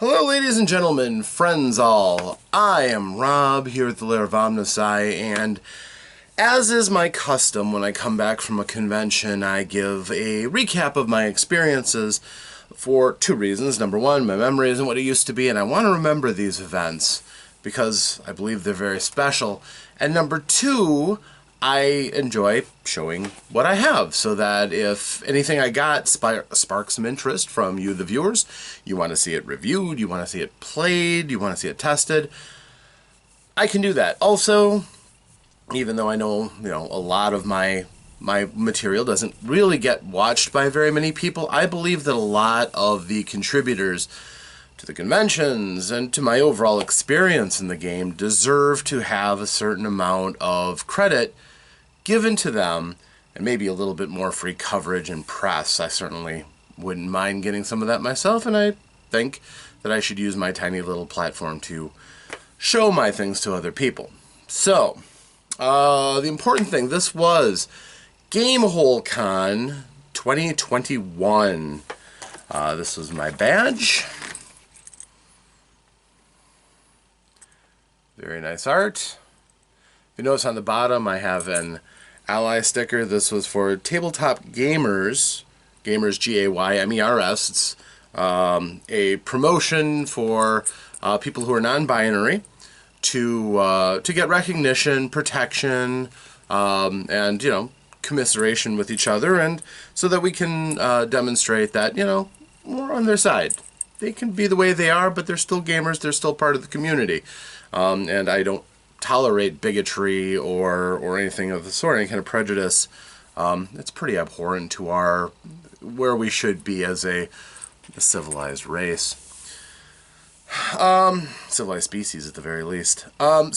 Hello ladies and gentlemen, friends all. I am Rob here at the Lair of Omnisci, and as is my custom when I come back from a convention, I give a recap of my experiences for two reasons. Number one, my memory isn't what it used to be, and I want to remember these events because I believe they're very special. And number two, I enjoy showing what I have, so that if anything I got sparks some interest from you, the viewers, you want to see it reviewed, you want to see it played, you want to see it tested, I can do that. Also, even though I know, a lot of my material doesn't really get watched by very many people, I believe that a lot of the contributors to the conventions and to my overall experience in the game deserve to have a certain amount of credit given to them, and maybe a little bit more free coverage and press. I certainly wouldn't mind getting some of that myself, and I think that I should use my tiny little platform to show my things to other people. So, the important thing, this was GameHoleCon 2021. This was my badge. Very nice art. If you notice on the bottom, I have an ally sticker. This was for Tabletop Gamers, Gamers, It's a promotion for people who are non-binary to get recognition, protection, and commiseration with each other, and so that we can demonstrate that we're on their side. They can be the way they are, but they're still gamers. They're still part of the community, and I don't tolerate bigotry or anything of the sort, any kind of prejudice. It's pretty abhorrent to where we should be as a civilized race. Civilized species at the very least. But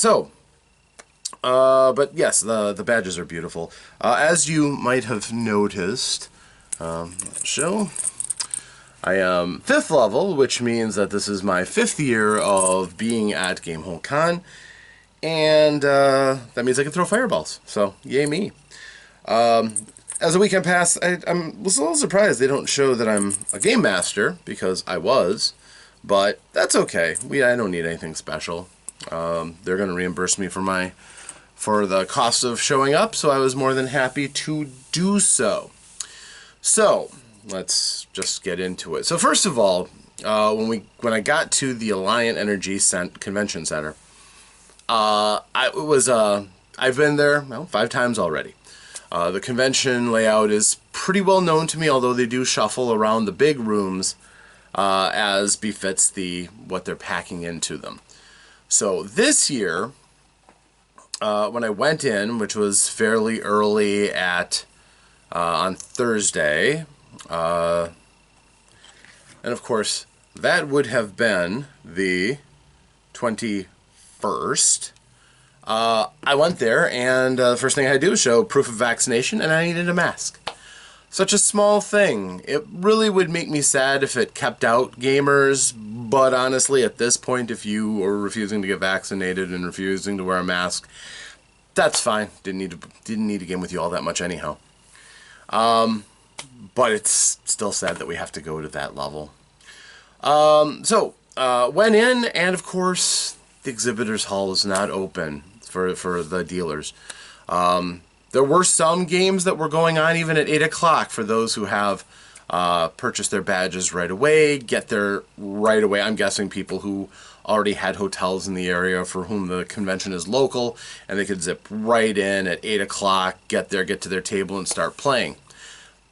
yes, the badges are beautiful. As you might have noticed, I am 5th level, which means that this is my 5th year of being at GameHoleCon. And that means I can throw fireballs. So, yay me. As the weekend passed, I was a little surprised they don't show that I'm a game master, because I was. But that's okay. I don't need anything special. They're going to reimburse me for the cost of showing up, so I was more than happy to do so. So, let's just get into it. So first of all, when I got to the Alliant Energy Convention Center, I've been there 5 times already. The convention layout is pretty well known to me, although they do shuffle around the big rooms as befits what they're packing into them. So this year, when I went in, which was fairly early on Thursday, and of course that would have been the 21st. I went there, and the first thing I had to do was show proof of vaccination, and I needed a mask. Such a small thing. It really would make me sad if it kept out gamers, but honestly, at this point, if you are refusing to get vaccinated and refusing to wear a mask, that's fine. Didn't need to game with you all that much anyhow. But it's still sad that we have to go to that level. Went in, and of course, the exhibitors hall is not open for the dealers. There were some games that were going on even at 8 o'clock for those who have purchased their badges right away, get there right away. I'm guessing people who already had hotels in the area for whom the convention is local, and they could zip right in at 8 o'clock, get there, get to their table, and start playing.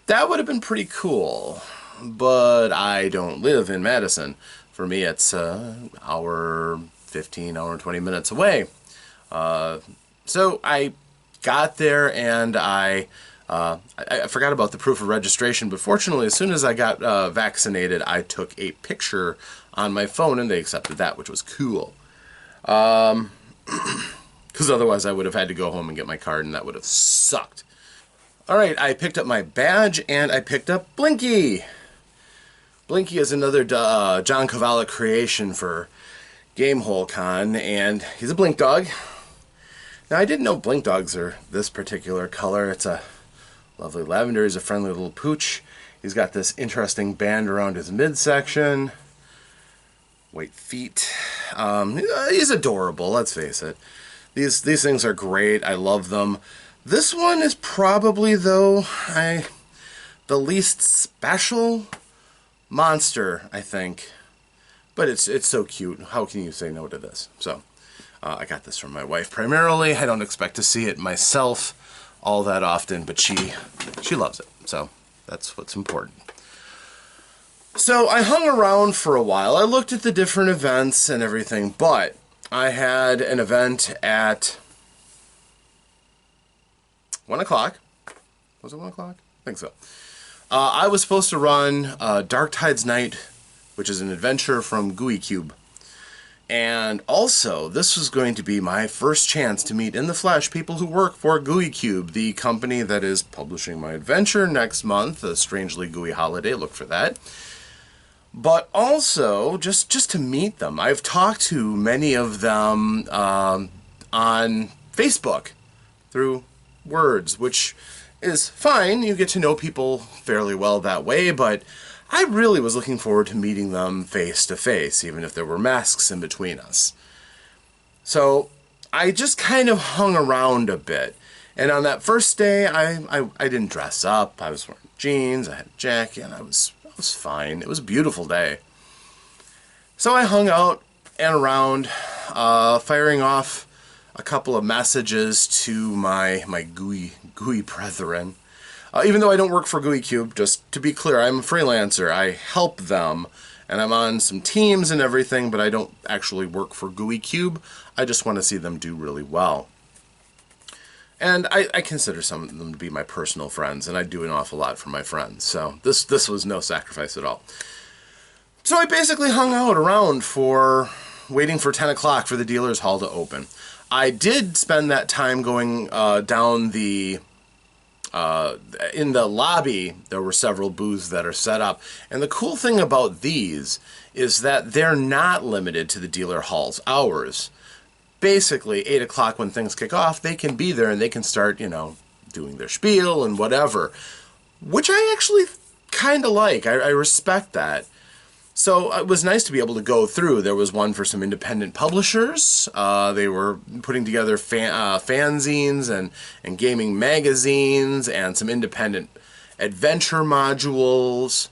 That would have been pretty cool, but I don't live in Madison. For me, it's an hour 15, hour and 20 minutes away. So I got there, and I forgot about the proof of registration, but fortunately, as soon as I got vaccinated, I took a picture on my phone, and they accepted that, which was cool. Because otherwise I would have had to go home and get my card, and that would have sucked. Alright, I picked up my badge, and I picked up Blinky. Blinky is another John Cavallo creation for GameHoleCon, and he's a blink dog. Now, I didn't know blink dogs are this particular color. It's a lovely lavender. He's a friendly little pooch. He's got this interesting band around his midsection. white feet. He's adorable, let's face it. These things are great. I love them. This one is probably, though, the least special monster, I think. But it's so cute. How can you say no to this? So, I got this from my wife primarily. I don't expect to see it myself all that often, but she loves it. So, that's what's important. So, I hung around for a while. I looked at the different events and everything, but I had an event at 1 o'clock. Was it 1 o'clock? I think so. I was supposed to run Dark Tide's Night, which is an adventure from Gooey Cube. And also, this was going to be my first chance to meet in the flesh people who work for Gooey Cube, the company that is publishing my adventure next month, a Strangely Gooey Holiday. Look for that. But also, just to meet them. I've talked to many of them on Facebook through words, which is fine. You get to know people fairly well that way, but I really was looking forward to meeting them face to face, even if there were masks in between us. So I just kind of hung around a bit. And on that first day, I didn't dress up. I was wearing jeans, I had a jacket, and I was fine. It was a beautiful day. So I hung out and around, firing off a couple of messages to my gooey brethren. Even though I don't work for Gooey Cube, just to be clear, I'm a freelancer. I help them, and I'm on some teams and everything, but I don't actually work for Gooey Cube. I just want to see them do really well. And I consider some of them to be my personal friends, and I do an awful lot for my friends. So this was no sacrifice at all. So I basically hung out around waiting for 10 o'clock for the dealer's hall to open. I did spend that time going down the... in the lobby, there were several booths that are set up. And the cool thing about these is that they're not limited to the dealer hall's hours. Basically, 8 o'clock when things kick off, they can be there and they can start, doing their spiel and whatever. Which I actually kind of like. I respect that. So it was nice to be able to go through. There was one for some independent publishers. They were putting together fanzines and gaming magazines and some independent adventure modules.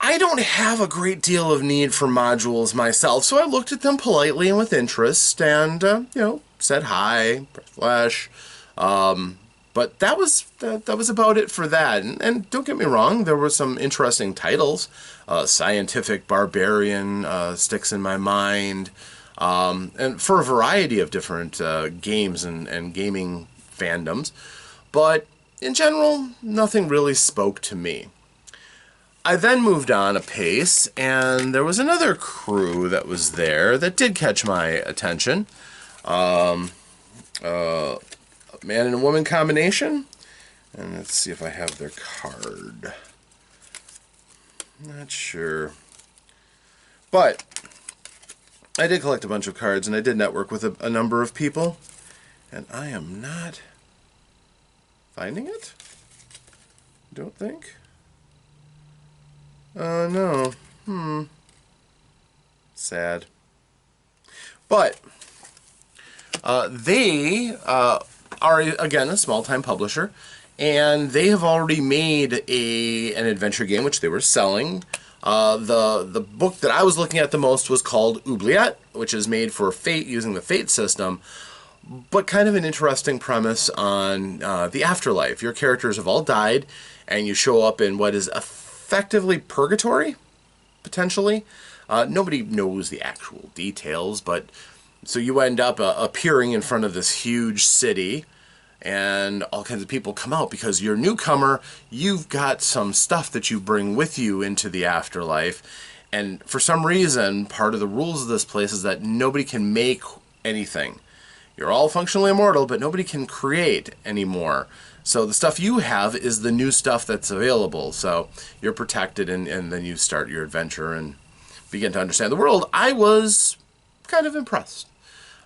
I don't have a great deal of need for modules myself, so I looked at them politely and with interest and, said hi, press flash. But that was about it for that. And don't get me wrong, there were some interesting titles. Scientific Barbarian sticks in my mind. And for a variety of different games and gaming fandoms. But in general, nothing really spoke to me. I then moved on a pace, and there was another crew that was there that did catch my attention. Man and a woman combination. And let's see if I have their card. Not sure. But I did collect a bunch of cards, and I did network with a number of people. And I am not finding it? Don't think. No. Sad. But they are, again, a small-time publisher, and they have already made an adventure game, which they were selling. The book that I was looking at the most was called Oubliette, which is made for Fate using the Fate system, but kind of an interesting premise on the afterlife. Your characters have all died, and you show up in what is effectively purgatory, potentially. Nobody knows the actual details, but so you end up appearing in front of this huge city, and all kinds of people come out because you're a newcomer. You've got some stuff that you bring with you into the afterlife, and for some reason, part of the rules of this place is that nobody can make anything. You're all functionally immortal, but nobody can create anymore. So the stuff you have is the new stuff that's available. So you're protected, and then you start your adventure and begin to understand the world. I was kind of impressed.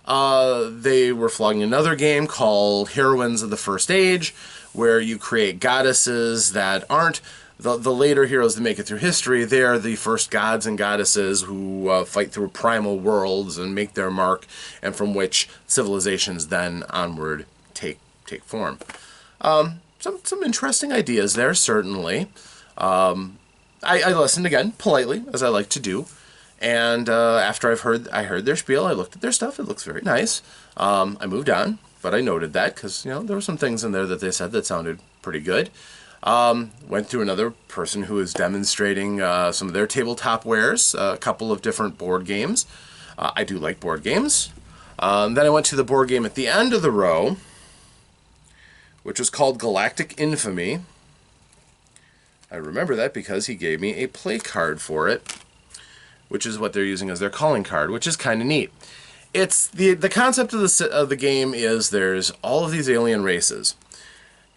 They were flogging another game called Heroines of the First Age, where you create goddesses that aren't the later heroes that make it through history, they are the first gods and goddesses who fight through primal worlds and make their mark, and from which civilizations then onward take form. Some interesting ideas there, certainly. I listened again politely, as I like to do, and after I heard their spiel, I looked at their stuff. It looks very nice. I moved on, but I noted that because there were some things in there that they said that sounded pretty good. Went through another person who was demonstrating some of their tabletop wares, a couple of different board games. I do like board games. Then I went to the board game at the end of the row, which was called Galactic Infamy. I remember that because he gave me a play card for it, which is what they're using as their calling card, which is kind of neat. It's the concept of the game is there's all of these alien races,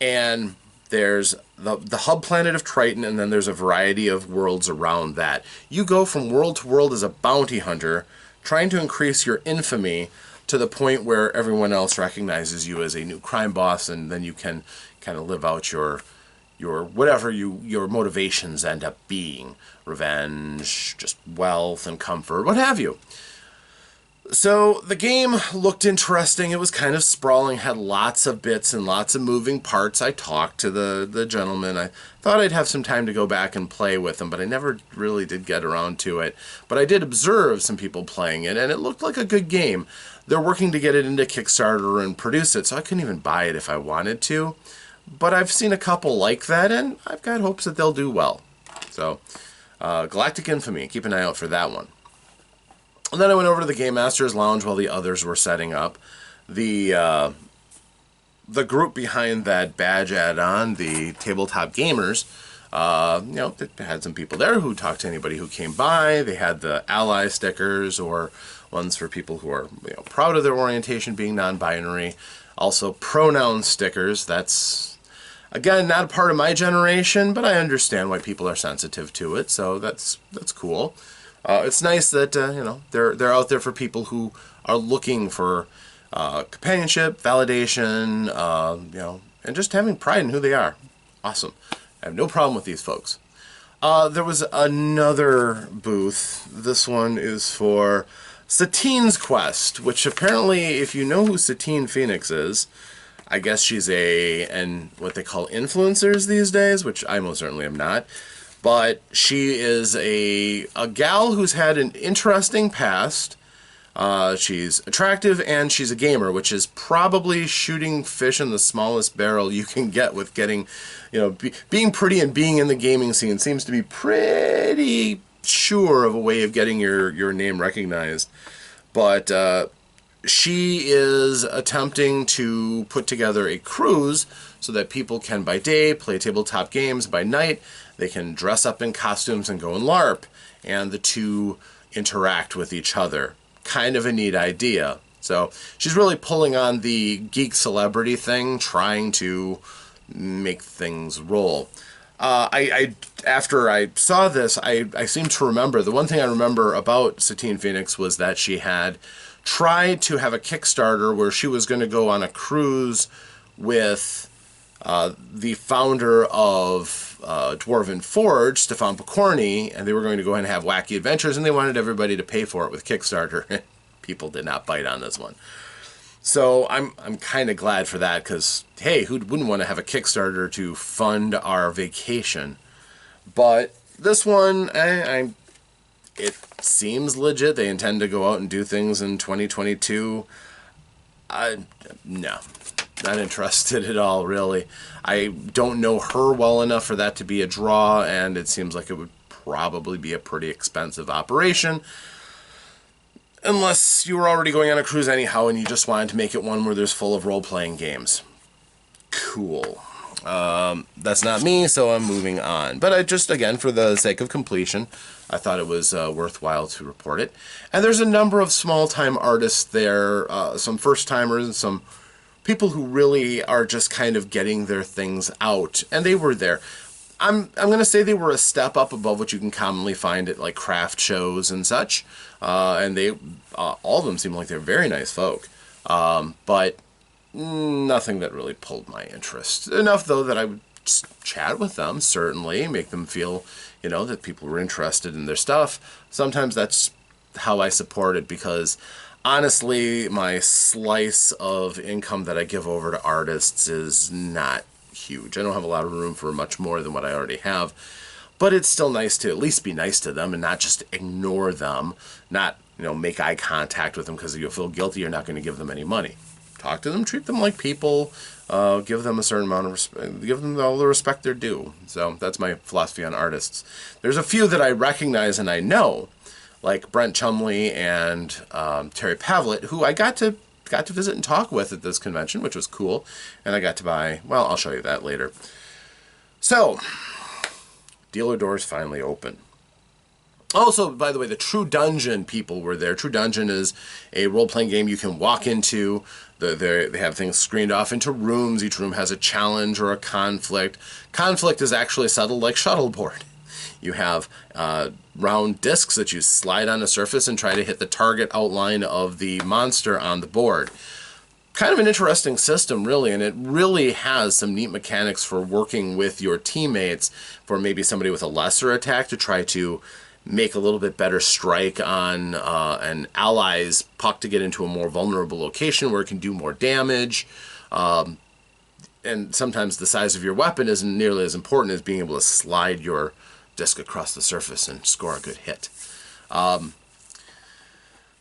and there's the hub planet of Triton, and then there's a variety of worlds around that. You go from world to world as a bounty hunter, trying to increase your infamy to the point where everyone else recognizes you as a new crime boss, and then you can kind of live out your whatever your motivations end up being. Revenge, just wealth and comfort, what have you. So the game looked interesting. It was kind of sprawling, had lots of bits and lots of moving parts. I talked to the gentleman. I thought I'd have some time to go back and play with him, but I never really did get around to it. But I did observe some people playing it, and it looked like a good game. They're working to get it into Kickstarter and produce it, so I couldn't even buy it if I wanted to. But I've seen a couple like that, and I've got hopes that they'll do well. So, Galactic Infamy, keep an eye out for that one. And then I went over to the Game Master's Lounge while the others were setting up. The group behind that badge add-on, the Tabletop Gamers, they had some people there who talked to anybody who came by. They had the ally stickers, or ones for people who are proud of their orientation being non-binary. Also pronoun stickers. That's, again, not a part of my generation, but I understand why people are sensitive to it, so that's cool. It's nice that they're out there for people who are looking for companionship, validation, and just having pride in who they are. Awesome. I have no problem with these folks. There was another booth. This one is for Satine's Quest, which apparently, if you know who Satine Phoenix is, I guess she's what they call influencers these days, which I most certainly am not. But she is a gal who's had an interesting past. She's attractive and she's a gamer, which is probably shooting fish in the smallest barrel you can get with getting, being pretty and being in the gaming scene seems to be pretty sure of a way of getting your name recognized. But she is attempting to put together a cruise so that people can, by day, play tabletop games. By night, they can dress up in costumes and go and LARP, and the two interact with each other. Kind of a neat idea. So she's really pulling on the geek celebrity thing, trying to make things roll. After I saw this, I seem to remember, the one thing I remember about Satine Phoenix was that she had tried to have a Kickstarter where she was going to go on a cruise with the founder of Dwarven Forge, Stefan Pokorny, and they were going to go ahead and have wacky adventures, and they wanted everybody to pay for it with Kickstarter. People did not bite on this one. So I'm kind of glad for that, because, hey, who wouldn't want to have a Kickstarter to fund our vacation? But this one, it seems legit. They intend to go out and do things in 2022. No, not interested at all, really. I don't know her well enough for that to be a draw, and it seems like it would probably be a pretty expensive operation. Unless you were already going on a cruise anyhow and you just wanted to make it one where there's full of role-playing games. Cool. That's not me, so I'm moving on. But I just, again, for the sake of completion, I thought it was worthwhile to report it. And there's a number of small-time artists there, some first-timers and some people who really are just kind of getting their things out. And they were there. I'm going to say they were a step up above what you can commonly find at like craft shows and such. And they, all of them seem like they're very nice folk. But nothing that really pulled my interest. Enough, though, that I would chat with them, certainly, make them feel, that people were interested in their stuff. Sometimes that's how I support it, because honestly, my slice of income that I give over to artists is not huge. I don't have a lot of room for much more than what I already have, but it's still nice to at least be nice to them and not just ignore them, not, make eye contact with them because you'll feel guilty you're not going to give them any money. Talk to them, treat them like people, give them a certain amount of respect, give them all the respect they're due. So that's my philosophy on artists. There's a few that I recognize and I know, like Brent Chumley and Terry Pavlett, who I got to visit and talk with at this convention, which was cool. And I got to buy, well, I'll show you that later. So, dealer doors finally open. Also, by the way, the True Dungeon people were there. True Dungeon is a role-playing game you can walk into. They have things screened off into rooms. Each room has a challenge or a conflict. Conflict is actually settled like shuffleboard. You have round discs that you slide on a surface and try to hit the target outline of the monster on the board. Kind of an interesting system, really, and it really has some neat mechanics for working with your teammates, for maybe somebody with a lesser attack to try to make a little bit better strike on an ally's puck to get into a more vulnerable location where it can do more damage. And sometimes the size of your weapon isn't nearly as important as being able to slide your disc across the surface and score a good hit.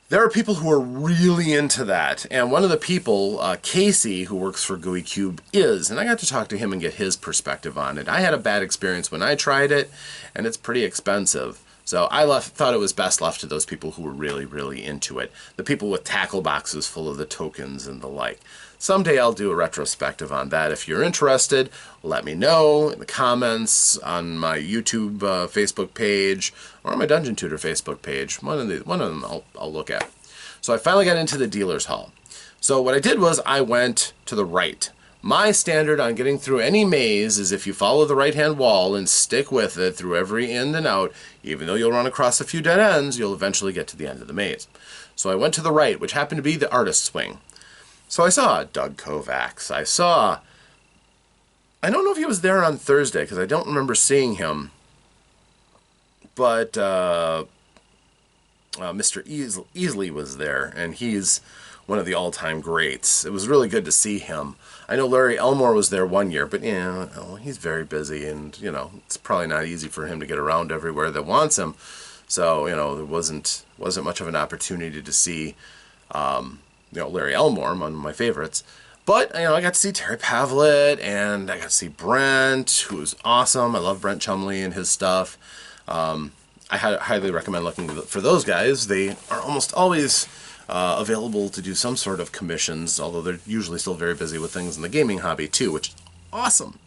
There are people who are really into that, and one of the people, Casey, who works for Gooey Cube, is, and I got to talk to him and get his perspective on it. I had a bad experience when I tried it, and it's pretty expensive. So I thought it was best left to those people who were really, really into it. The people with tackle boxes full of the tokens and the like. Someday I'll do a retrospective on that. If you're interested, let me know in the comments, on my YouTube Facebook page, or on my Dungeon Tutor Facebook page. One of them I'll look at. So I finally got into the dealer's hall. So what I did was I went to the right. My standard on getting through any maze is if you follow the right-hand wall and stick with it through every in and out, even though you'll run across a few dead ends, you'll eventually get to the end of the maze. So I went to the right, which happened to be the artist's wing. So I saw Doug Kovacs. I don't know if he was there on Thursday, because I don't remember seeing him. But Mr. Easley was there, and he's one of the all-time greats. It was really good to see him. I know Larry Elmore was there one year, but he's very busy, and it's probably not easy for him to get around everywhere that wants him. So there wasn't much of an opportunity to see Larry Elmore, one of my favorites. But I got to see Terry Pavlett, and I got to see Brent, who was awesome. I love Brent Chumley and his stuff. I highly recommend looking for those guys. They are almost always available to do some sort of commissions, although they're usually still very busy with things in the gaming hobby too, which is awesome.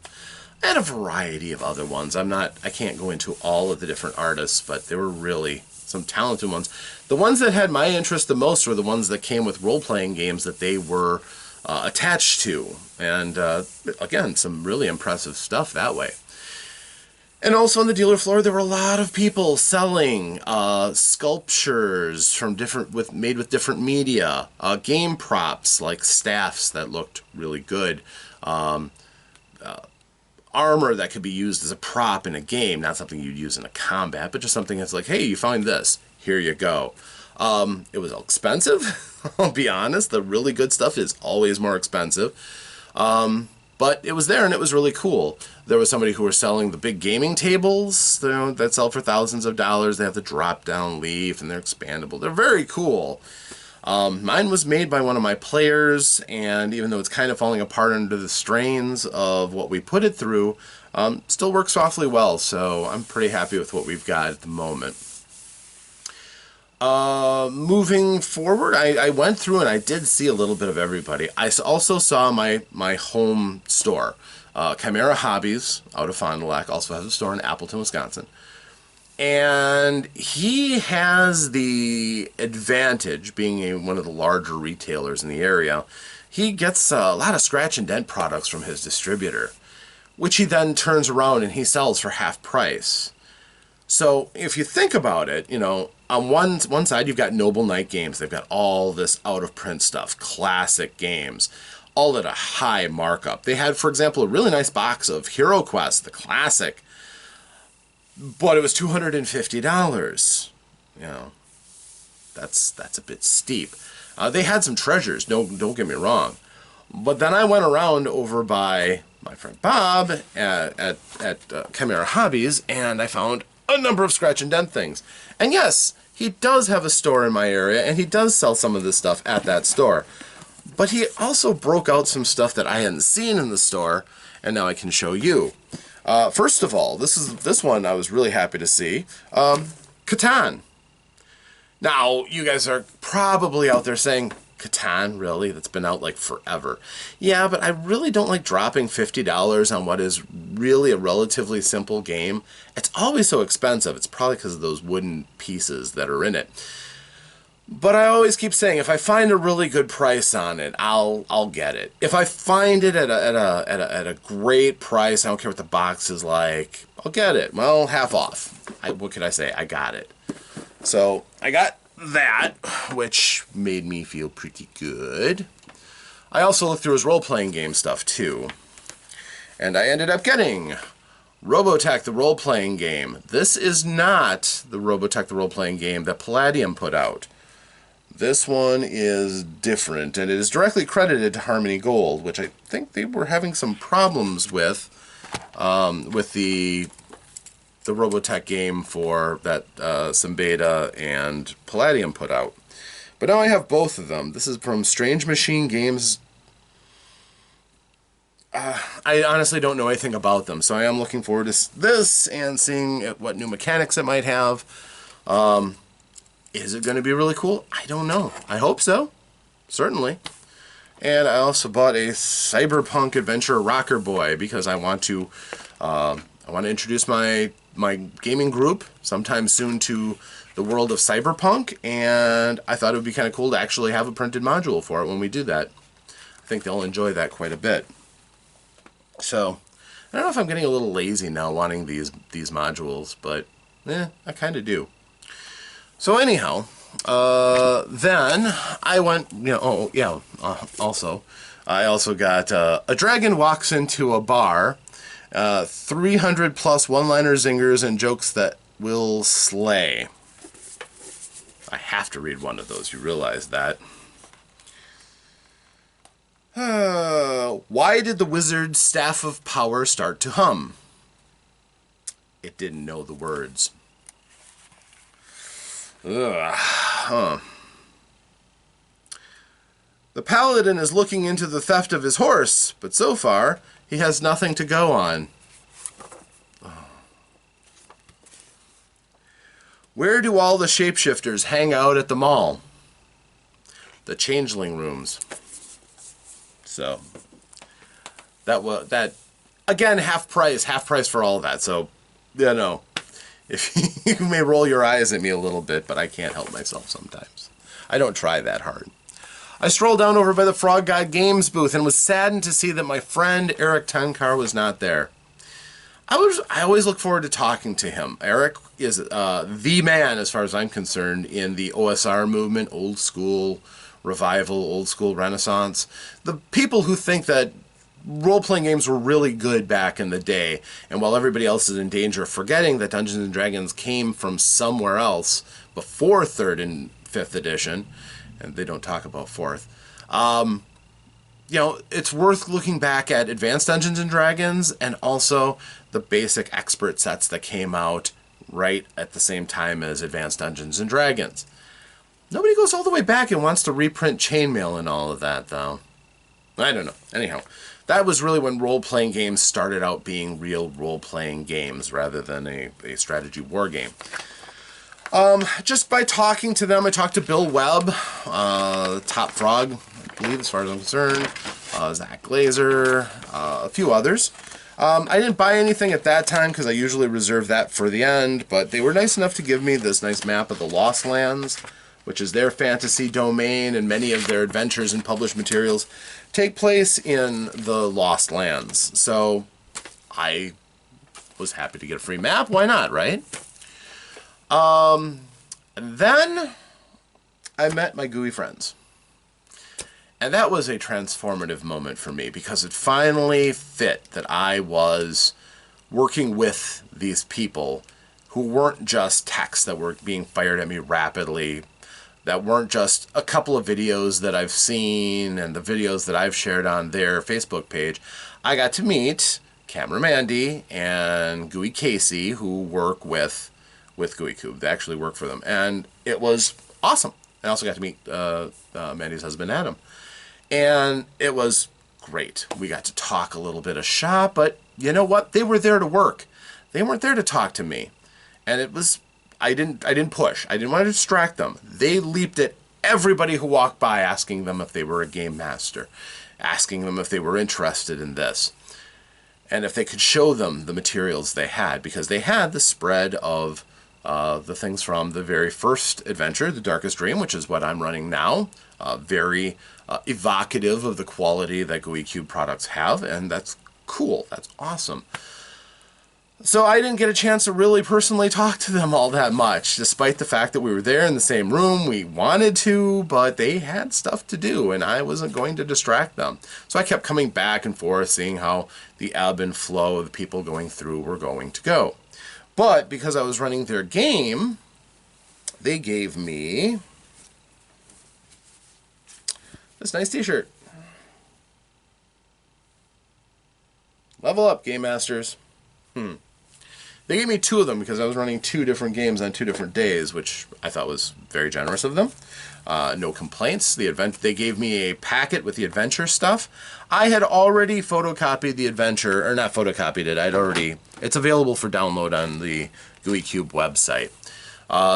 And a variety of other ones. I can't go into all of the different artists, but there were really some talented ones. The ones that had my interest the most were the ones that came with role-playing games that they were attached to. And again, some really impressive stuff that way. And also on the dealer floor, there were a lot of people selling sculptures from made with different media, game props like staffs that looked really good, armor that could be used as a prop in a game, not something you'd use in a combat, but just something that's like, hey, you find this, here you go. It was expensive, I'll be honest. The really good stuff is always more expensive. But it was there, and it was really cool. There was somebody who was selling the big gaming tables that sell for thousands of dollars. They have the drop-down leaf, and they're expandable. They're very cool. Mine was made by one of my players, and even though it's kind of falling apart under the strains of what we put it through, still works awfully well. So I'm pretty happy with what we've got at the moment. Moving forward, I went through and I did see a little bit of everybody. I also saw my home store. Chimera Hobbies out of Fond du Lac also has a store in Appleton, Wisconsin. And he has the advantage, being one of the larger retailers in the area, he gets a lot of scratch and dent products from his distributor, which he then turns around and he sells for half price. So if you think about it, on one side you've got Noble Knight Games. They've got all this out-of-print stuff, classic games. all at a high markup. They had, for example, a really nice box of HeroQuest, the classic, but it was $250. You know, that's a bit steep. They had some treasures, don't get me wrong. But then I went around over by my friend Bob at Chimera Hobbies, and I found a number of scratch and dent things. And yes, he does have a store in my area, and he does sell some of this stuff at that store. But he also broke out some stuff that I hadn't seen in the store, and now I can show you. First of all, this one I was really happy to see. Catan. Now, you guys are probably out there saying, Catan, really? That's been out like forever. Yeah, but I really don't like dropping $50 on what is really a relatively simple game. It's always so expensive. It's probably because of those wooden pieces that are in it. But I always keep saying, if I find a really good price on it, I'll get it. If I find it at a great price, I don't care what the box is like, I'll get it. Well, half off. What can I say? I got it. So I got that, which made me feel pretty good. I also looked through his role-playing game stuff too, and I ended up getting Robotech, the role-playing game. This is not the Robotech, the role-playing game that Palladium put out. This one is different, and it is directly credited to Harmony Gold, which I think they were having some problems with the Robotech game for that Symbeta and Palladium put out. But now I have both of them. This is from Strange Machine Games. I honestly don't know anything about them, so I am looking forward to this and seeing what new mechanics it might have. Is it going to be really cool? I don't know. I hope so. Certainly. And I also bought a Cyberpunk Adventure Rocker Boy because I want to introduce my gaming group sometime soon to the world of Cyberpunk, and I thought it would be kind of cool to actually have a printed module for it when we do that. I think they'll enjoy that quite a bit. So, I don't know if I'm getting a little lazy now wanting these modules, but I kind of do. So anyhow, then I went, also, I also got A Dragon Walks Into a Bar, 300 plus one-liner zingers and jokes that will slay. I have to read one of those, you realize that. Why did the wizard's staff of power start to hum? It didn't know the words. The paladin is looking into the theft of his horse, but so far, he has nothing to go on. Where do all the shapeshifters hang out at the mall? The changeling rooms. So, that again, half price for all of that. So, if you may roll your eyes at me a little bit, but I can't help myself sometimes. I don't try that hard. I strolled down over by the Frog God Games booth and was saddened to see that my friend Eric Tenkar was not there. I always look forward to talking to him. Eric is the man, as far as I'm concerned, in the OSR movement, old school revival, old school renaissance. The people who think that role-playing games were really good back in the day, and while everybody else is in danger of forgetting that Dungeons & Dragons came from somewhere else before 3rd and 5th edition, and they don't talk about 4th, it's worth looking back at Advanced Dungeons & Dragons and also the basic expert sets that came out right at the same time as Advanced Dungeons & Dragons. Nobody goes all the way back and wants to reprint Chainmail and all of that, though. I don't know. Anyhow, that was really when role-playing games started out being real role-playing games rather than a strategy war game. Just by talking to them, I talked to Bill Webb, Top Frog, I believe, as far as I'm concerned, Zach Glazer, a few others. I didn't buy anything at that time because I usually reserve that for the end, but they were nice enough to give me this nice map of the Lost Lands, which is their fantasy domain, and many of their adventures and published materials take place in the Lost Lands. So I was happy to get a free map. Why not, right? Then I met my Gooey friends. And that was a transformative moment for me because it finally fit that I was working with these people who weren't just texts that were being fired at me rapidly, that weren't just a couple of videos that I've seen and the videos that I've shared on their Facebook page. I got to meet Cameron Mandy and Gooey Casey, who work with Gooey Cube. They actually work for them. And it was awesome. I also got to meet Mandy's husband, Adam. And it was great. We got to talk a little bit of shop, but you know what? They were there to work. They weren't there to talk to me. And it was, I didn't push. I didn't want to distract them. They leaped at everybody who walked by, asking them if they were a game master, asking them if they were interested in this, and if they could show them the materials they had, because they had the spread of the things from the very first adventure, The Darkest Dream, which is what I'm running now. Very evocative of the quality that Gooey Cube products have, and that's cool. That's awesome. So I didn't get a chance to really personally talk to them all that much, despite the fact that we were there in the same room. We wanted to, but they had stuff to do, and I wasn't going to distract them. So I kept coming back and forth, seeing how the ebb and flow of the people going through were going to go. But because I was running their game, they gave me this nice t-shirt. Level up, Game Masters. They gave me 2 of them because I was running 2 different games on 2 different days, which I thought was very generous of them. No complaints. They gave me a packet with the adventure stuff. I had already photocopied the adventure, or not photocopied it. It's available for download on the Gooey Cube website.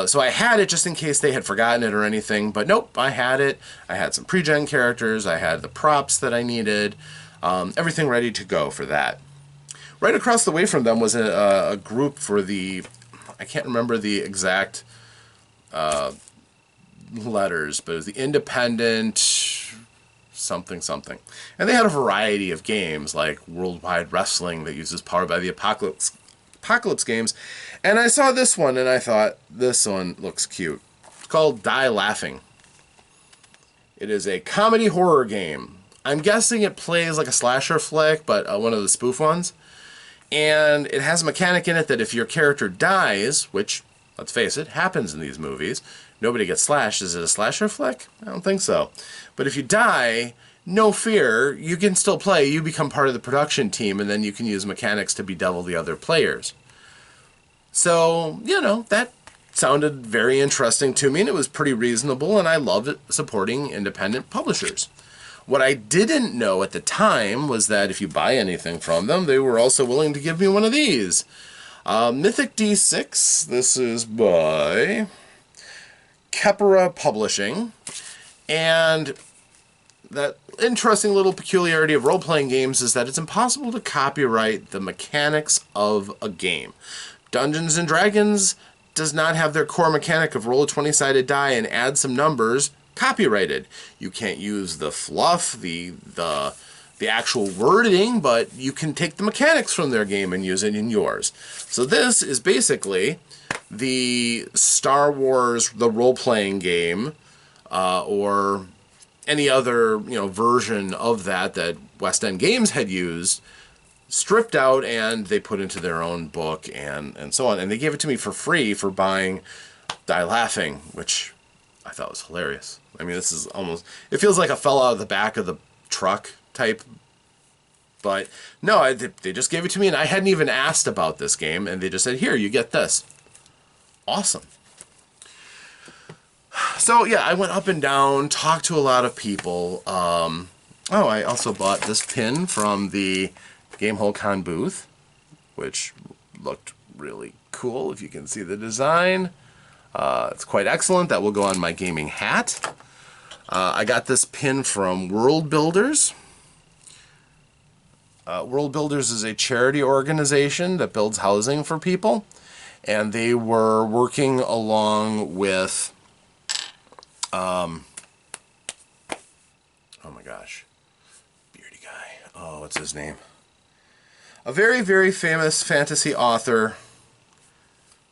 So I had it just in case they had forgotten it or anything, but nope, I had it. I had some pre-gen characters. I had the props that I needed. Everything ready to go for that. Right across the way from them was a group for the, I can't remember the exact letters, but it was the Independent something something. And they had a variety of games like Worldwide Wrestling that uses Powered by the Apocalypse games. And I saw this one and I thought, this one looks cute. It's called Die Laughing. It is a comedy horror game. I'm guessing it plays like a slasher flick, but one of the spoof ones. And it has a mechanic in it that if your character dies, which, let's face it, happens in these movies, nobody gets slashed. Is it a slasher flick? I don't think so. But if you die, no fear, you can still play. You become part of the production team, and then you can use mechanics to bedevil the other players. So, you know, that sounded very interesting to me, and it was pretty reasonable, and I loved it supporting independent publishers. What I didn't know at the time was that if you buy anything from them, they were also willing to give me one of these. Mythic D6. This is by Kepera Publishing. And that interesting little peculiarity of role-playing games is that it's impossible to copyright the mechanics of a game. Dungeons & Dragons does not have their core mechanic of roll a 20-sided die and add some numbers copyrighted. You can't use the fluff, the actual wording, but you can take the mechanics from their game and use it in yours. So this is basically the Star Wars, the role-playing game, or any other version of that West End Games had used, stripped out, and they put into their own book and so on. And they gave it to me for free for buying Die Laughing, which I thought was hilarious. I mean, this is almost, it feels like a fell out of the back of the truck type. But no, they just gave it to me, and I hadn't even asked about this game, and they just said, here, you get this. Awesome. So yeah, I went up and down, talked to a lot of people. I also bought this pin from the GameHoleCon booth, which looked really cool, if you can see the design. It's quite excellent. That will go on my gaming hat. I got this pin from World Builders. World Builders is a charity organization that builds housing for people, and they were working along with oh my gosh, beardy guy. Oh, what's his name? A very, very famous fantasy author.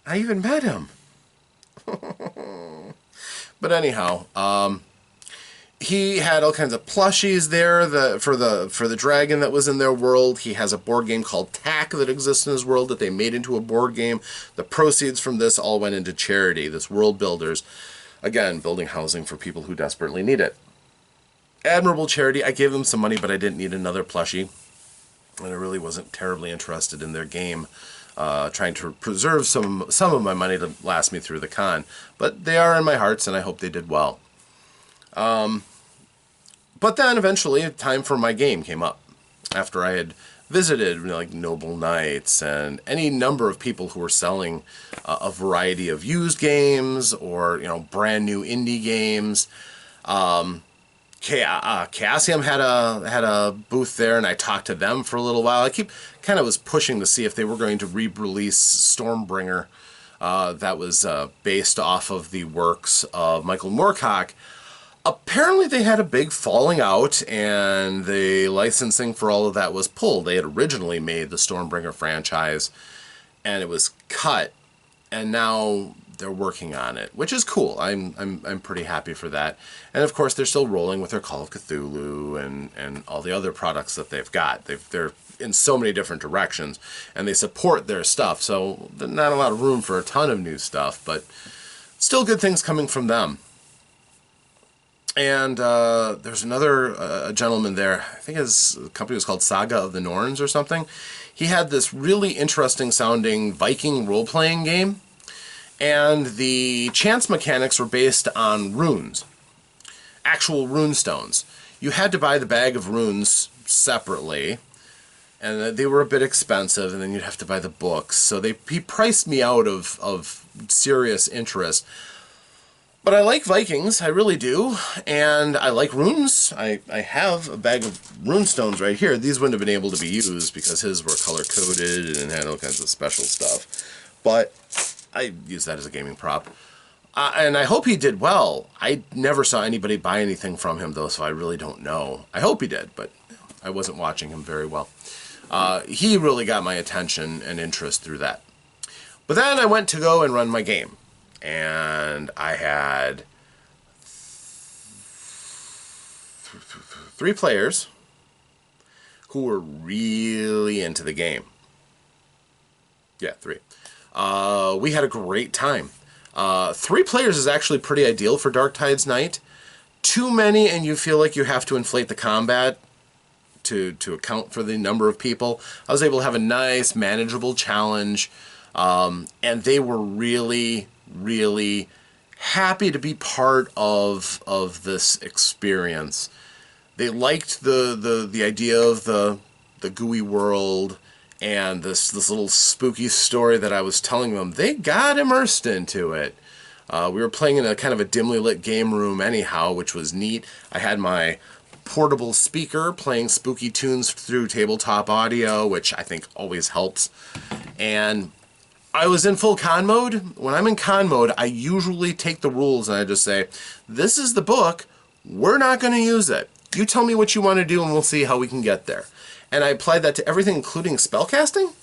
I even met him. But anyhow, he had all kinds of plushies there for the dragon that was in their world. He has a board game called Tack that exists in his world that they made into a board game. The proceeds from this all went into charity, this World Builders. Again, building housing for people who desperately need it. Admirable charity. I gave them some money, but I didn't need another plushie. And I really wasn't terribly interested in their game, trying to preserve some of my money to last me through the con. But they are in my hearts, and I hope they did well. But then eventually, time for my game came up. After I had visited like Noble Knights and any number of people who were selling a variety of used games or brand new indie games. Chaosium had a booth there, and I talked to them for a little while. I kind of was pushing to see if they were going to re-release Stormbringer, that was based off of the works of Michael Moorcock. Apparently they had a big falling out, and the licensing for all of that was pulled. They had originally made the Stormbringer franchise, and it was cut, and now they're working on it, which is cool. I'm pretty happy for that. And of course, they're still rolling with their Call of Cthulhu and all the other products that they've got. They're in so many different directions, and they support their stuff, so there's not a lot of room for a ton of new stuff, but still good things coming from them. And there's another gentleman there. I think his company was called Saga of the Norns or something. He had this really interesting sounding Viking role-playing game. And the chance mechanics were based on runes. Actual rune stones. You had to buy the bag of runes separately. And they were a bit expensive. And then you'd have to buy the books. So he priced me out of serious interest. But I like Vikings, I really do, and I like runes. I have a bag of rune stones right here. These wouldn't have been able to be used because his were color-coded and had all kinds of special stuff. But I use that as a gaming prop. And I hope he did well. I never saw anybody buy anything from him, though, so I really don't know. I hope he did, but I wasn't watching him very well. He really got my attention and interest through that. But then I went to go and run my game. And I had 3 players who were really into the game. Yeah, 3. We had a great time. 3 players is actually pretty ideal for Dark Tides Night. Too many, and you feel like you have to inflate the combat to account for the number of people. I was able to have a nice, manageable challenge, and they were really happy to be part of this experience. They liked the idea of the Gooey world and this little spooky story that I was telling them. They got immersed into it. We were playing in a kind of a dimly lit game room anyhow, which was neat. I had my portable speaker playing spooky tunes through tabletop audio, which I think always helps. And I was in full con mode. When I'm in con mode, I usually take the rules and I just say, this is the book, we're not going to use it. You tell me what you want to do and we'll see how we can get there. And I applied that to everything, including spellcasting.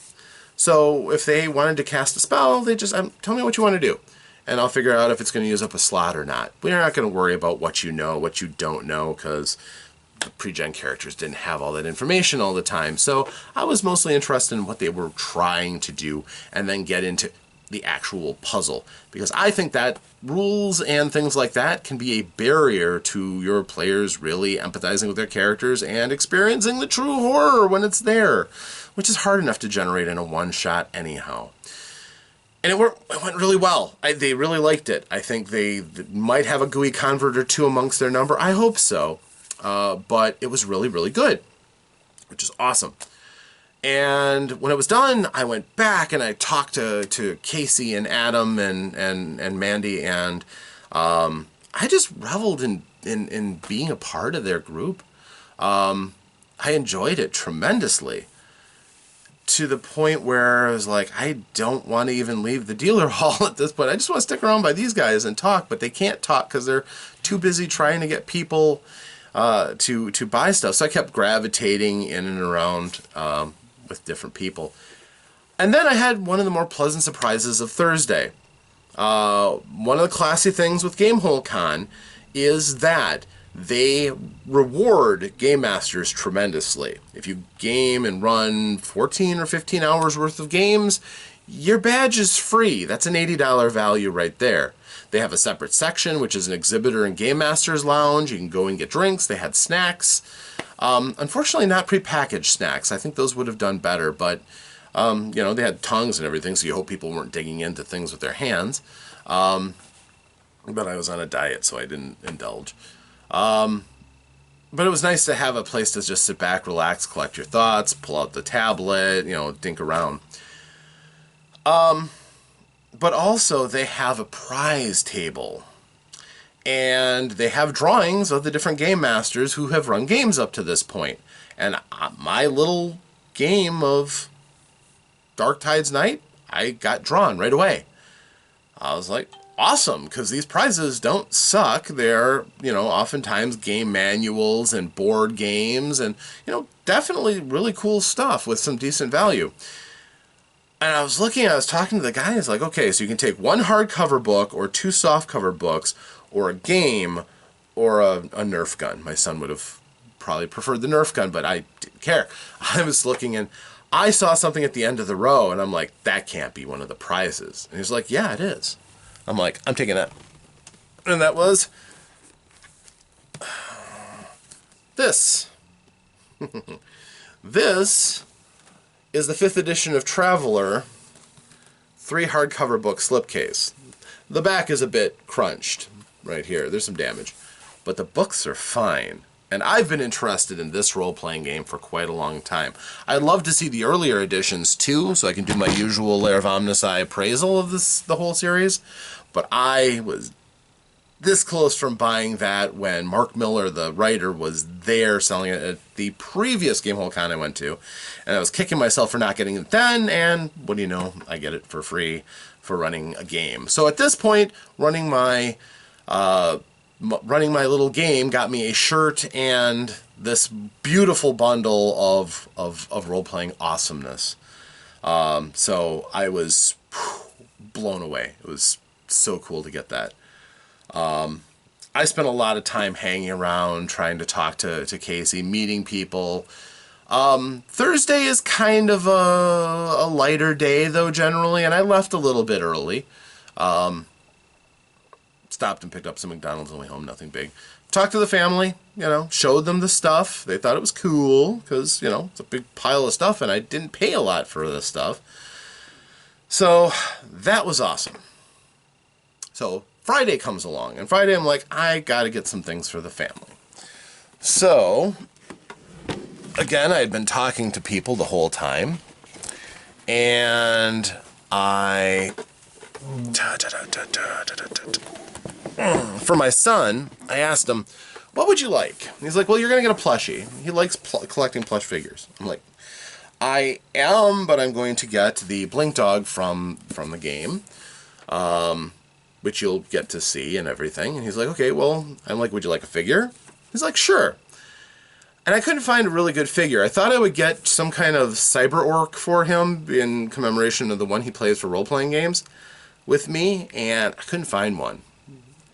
So if they wanted to cast a spell, they just tell me what you want to do. And I'll figure out if it's going to use up a slot or not. We're not going to worry about what you know, what you don't know, because the pre-gen characters didn't have all that information all the time. So I was mostly interested in what they were trying to do and then get into the actual puzzle. Because I think that rules and things like that can be a barrier to your players really empathizing with their characters and experiencing the true horror when it's there, which is hard enough to generate in a one-shot anyhow. And it went really well. They really liked it. I think they might have a GUI convert or 2 amongst their number. I hope so. But it was really good, which is awesome. And when it was done, I went back and I talked to Casey and Adam and Mandy, and I just reveled in being a part of their group. I enjoyed it tremendously, to the point where I was like, I don't want to even leave the dealer hall at this point. I just want to stick around by these guys and talk, but they can't talk because they're too busy trying to get people to buy stuff. So I kept gravitating in and around with different people. And then I had one of the more pleasant surprises of Thursday. One of the classy things with GameHoleCon is that they reward game masters tremendously. If you game and run 14 or 15 hours worth of games, your badge is free. That's an $80 value right there. They have a separate section, which is an exhibitor and game master's lounge. You can go and get drinks. They had snacks. Unfortunately, not prepackaged snacks. I think those would have done better, but you know, they had tongues and everything, so you hope people weren't digging into things with their hands. But I was on a diet, so I didn't indulge. But it was nice to have a place to just sit back, relax, collect your thoughts, pull out the tablet, you know, dink around. But also they have a prize table. And they have drawings of the different game masters who have run games up to this point. And my little game of Dark Tides Night, I got drawn right away. I was like, awesome, because these prizes don't suck. They're, you know, oftentimes game manuals and board games and, you know, definitely really cool stuff with some decent value. And I was talking to the guy, it's like, okay, so you can take one hardcover book or two softcover books or a game or a Nerf gun. My son would have probably preferred the Nerf gun, but I didn't care. I was looking and I saw something at the end of the row and I'm like, that can't be one of the prizes. And he's like, yeah, it is. I'm like, I'm taking that. And that was this. This is the 5th edition of Traveler 3 hardcover book slipcase. The back is a bit crunched right here. There's some damage. But the books are fine. And I've been interested in this role-playing game for quite a long time. I'd love to see the earlier editions too, so I can do my usual Lair of Omnisci appraisal of the whole series. But I was this close from buying that when Mark Miller, the writer, was there selling it at the previous GameHoleCon I went to. And I was kicking myself for not getting it then, and what do you know, I get it for free for running a game. So at this point, running my little game got me a shirt and this beautiful bundle of role-playing awesomeness. So I was blown away. It was so cool to get that. I spent a lot of time hanging around, trying to talk to Casey, meeting people. Thursday is kind of a lighter day, though, generally, and I left a little bit early. Stopped and picked up some McDonald's on the way home, nothing big. Talked to the family, you know, showed them the stuff. They thought it was cool, because, you know, it's a big pile of stuff, and I didn't pay a lot for this stuff. So, that was awesome. So, Friday comes along, and Friday I'm like, I gotta get some things for the family. So, again, I had been talking to people the whole time, and for my son, I asked him, what would you like? And he's like, well, you're gonna get a plushie. He likes collecting plush figures. I'm like, I am, but I'm going to get the Blink Dog from the game. Which you'll get to see and everything. And he's like, okay, well, I'm like, would you like a figure? He's like, sure. And I couldn't find a really good figure. I thought I would get some kind of cyber orc for him in commemoration of the one he plays for role-playing games with me, and I couldn't find one.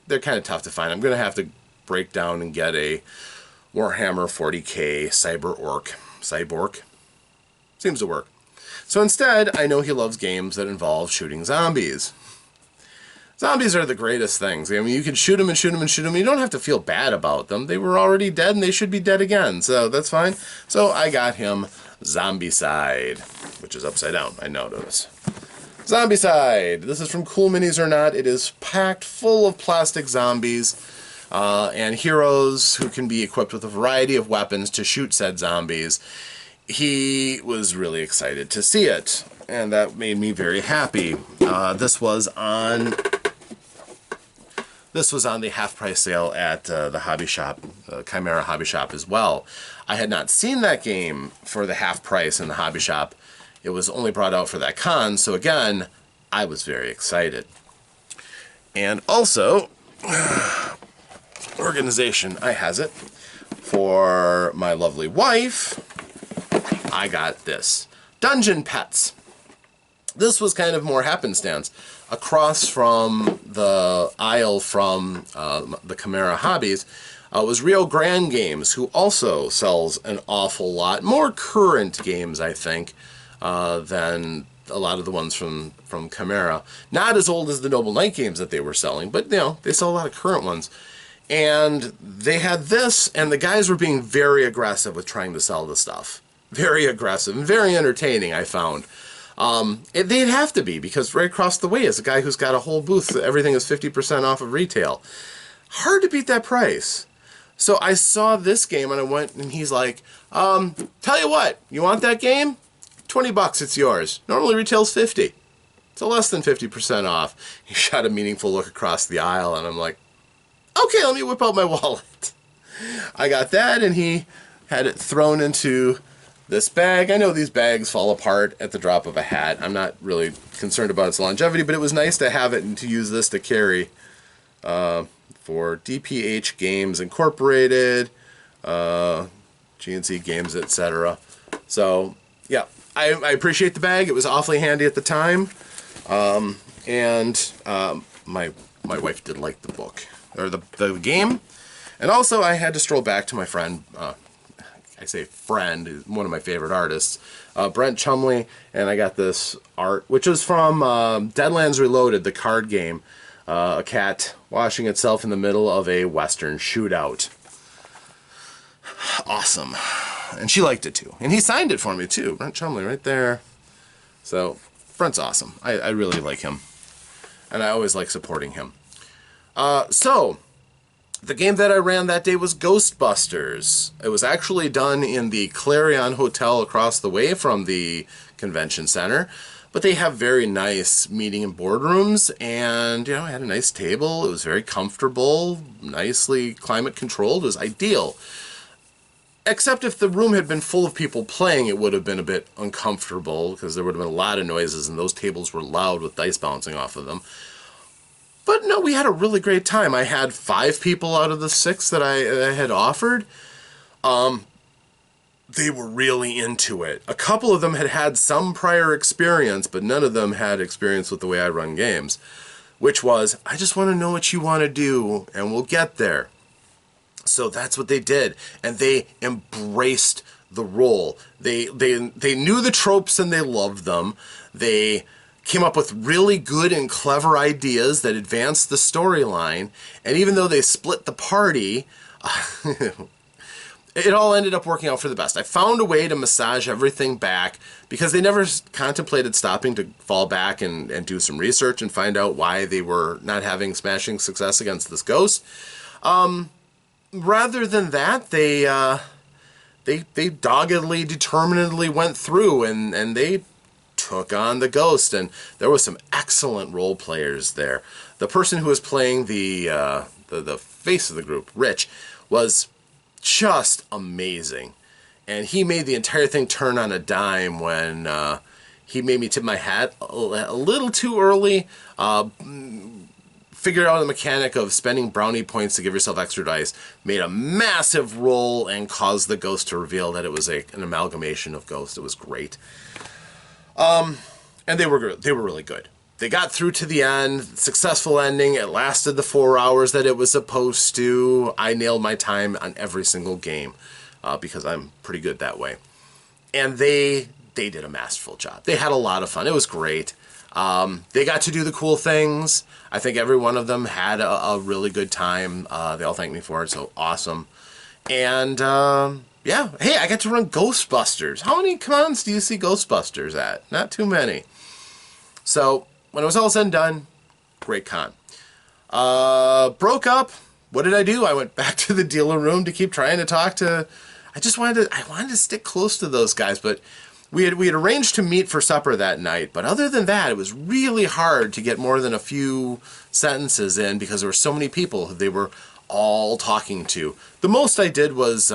They're kind of tough to find. I'm going to have to break down and get a Warhammer 40k cyber orc. Cyborg? Seems to work. So instead, I know he loves games that involve shooting zombies. Zombies are the greatest things. I mean, you can shoot them and shoot them and shoot them. You don't have to feel bad about them. They were already dead and they should be dead again. So that's fine. So I got him Zombicide, which is upside down. I notice. Zombicide. This is from Cool Minis or Not. It is packed full of plastic zombies and heroes who can be equipped with a variety of weapons to shoot said zombies. He was really excited to see it, and that made me very happy. This was on the half-price sale at the hobby shop, Chimera Hobby Shop as well. I had not seen that game for the half price in the hobby shop. It was only brought out for that con, so again, I was very excited. And also, organization, I has it, for my lovely wife, I got this. Dungeon Pets. This was kind of more happenstance. Across from the aisle from the Chimera Hobbies, was Rio Grande Games, who also sells an awful lot more current games, I think, than a lot of the ones from Chimera. Not as old as the Noble Knight games that they were selling, but they sell a lot of current ones. And they had this, and the guys were being very aggressive with trying to sell the stuff. Very aggressive and very entertaining, I found. They'd have to be, because right across the way is a guy who's got a whole booth. Everything is 50% off of retail. Hard to beat that price. So I saw this game, and I went, and he's like, tell you what, you want that game? $20, it's yours. Normally retails 50. So less than 50% off. He shot a meaningful look across the aisle, and I'm like, okay, let me whip out my wallet. I got that, and he had it thrown into this bag. I know these bags fall apart at the drop of a hat. I'm not really concerned about its longevity, but it was nice to have it and to use this to carry for DPH Games Incorporated, GNC Games, etc. So, yeah, I appreciate the bag. It was awfully handy at the time. My wife did like the book, or the game. And also, I had to stroll back to my friend, I say friend, one of my favorite artists, Brent Chumley, and I got this art, which is from Deadlands Reloaded, the card game. A cat washing itself in the middle of a Western shootout. Awesome. And she liked it too. And he signed it for me too. Brent Chumley right there. So, Brent's awesome. I really like him. And I always like supporting him. So, the game that I ran that day was Ghostbusters. It was actually done in the Clarion Hotel across the way from the convention center. But they have very nice meeting and boardrooms, and I had a nice table. It was very comfortable, nicely climate controlled. It was ideal. Except if the room had been full of people playing, it would have been a bit uncomfortable, because there would have been a lot of noises, and those tables were loud with dice bouncing off of them. But no, we had a really great time. I had 5 people out of the 6 that I had offered. They were really into it. A couple of them had had some prior experience, but none of them had experience with the way I run games. Which was, I just want to know what you want to do, and we'll get there. So that's what they did. And they embraced the role. They knew the tropes and they loved them. They came up with really good and clever ideas that advanced the storyline. And even though they split the party, it all ended up working out for the best. I found a way to massage everything back, because they never contemplated stopping to fall back and do some research and find out why they were not having smashing success against this ghost. Rather than that, they doggedly, determinedly went through, and they took on the ghost. And there was some excellent role players there. The person who was playing the face of the group, Rich, was just amazing, and he made the entire thing turn on a dime when he made me tip my hat a little too early. Figured out the mechanic of spending brownie points to give yourself extra dice, made a massive roll, and caused the ghost to reveal that it was an amalgamation of ghosts. It was great. And they were really good. They got through to the end, successful ending. It lasted the 4 hours that it was supposed to. I nailed my time on every single game because I'm pretty good that way. And they did a masterful job. They had a lot of fun. It was great. They got to do the cool things. I think every one of them had a really good time. They all thanked me for it, so awesome. And yeah, hey, I got to run Ghostbusters. How many cons do you see Ghostbusters at? Not too many. So when it was all said and done, great con. Broke up. What did I do? I went back to the dealer room to keep trying to talk to. I wanted to stick close to those guys, but we had arranged to meet for supper that night. But other than that, it was really hard to get more than a few sentences in, because there were so many people they were all talking to. The most I did was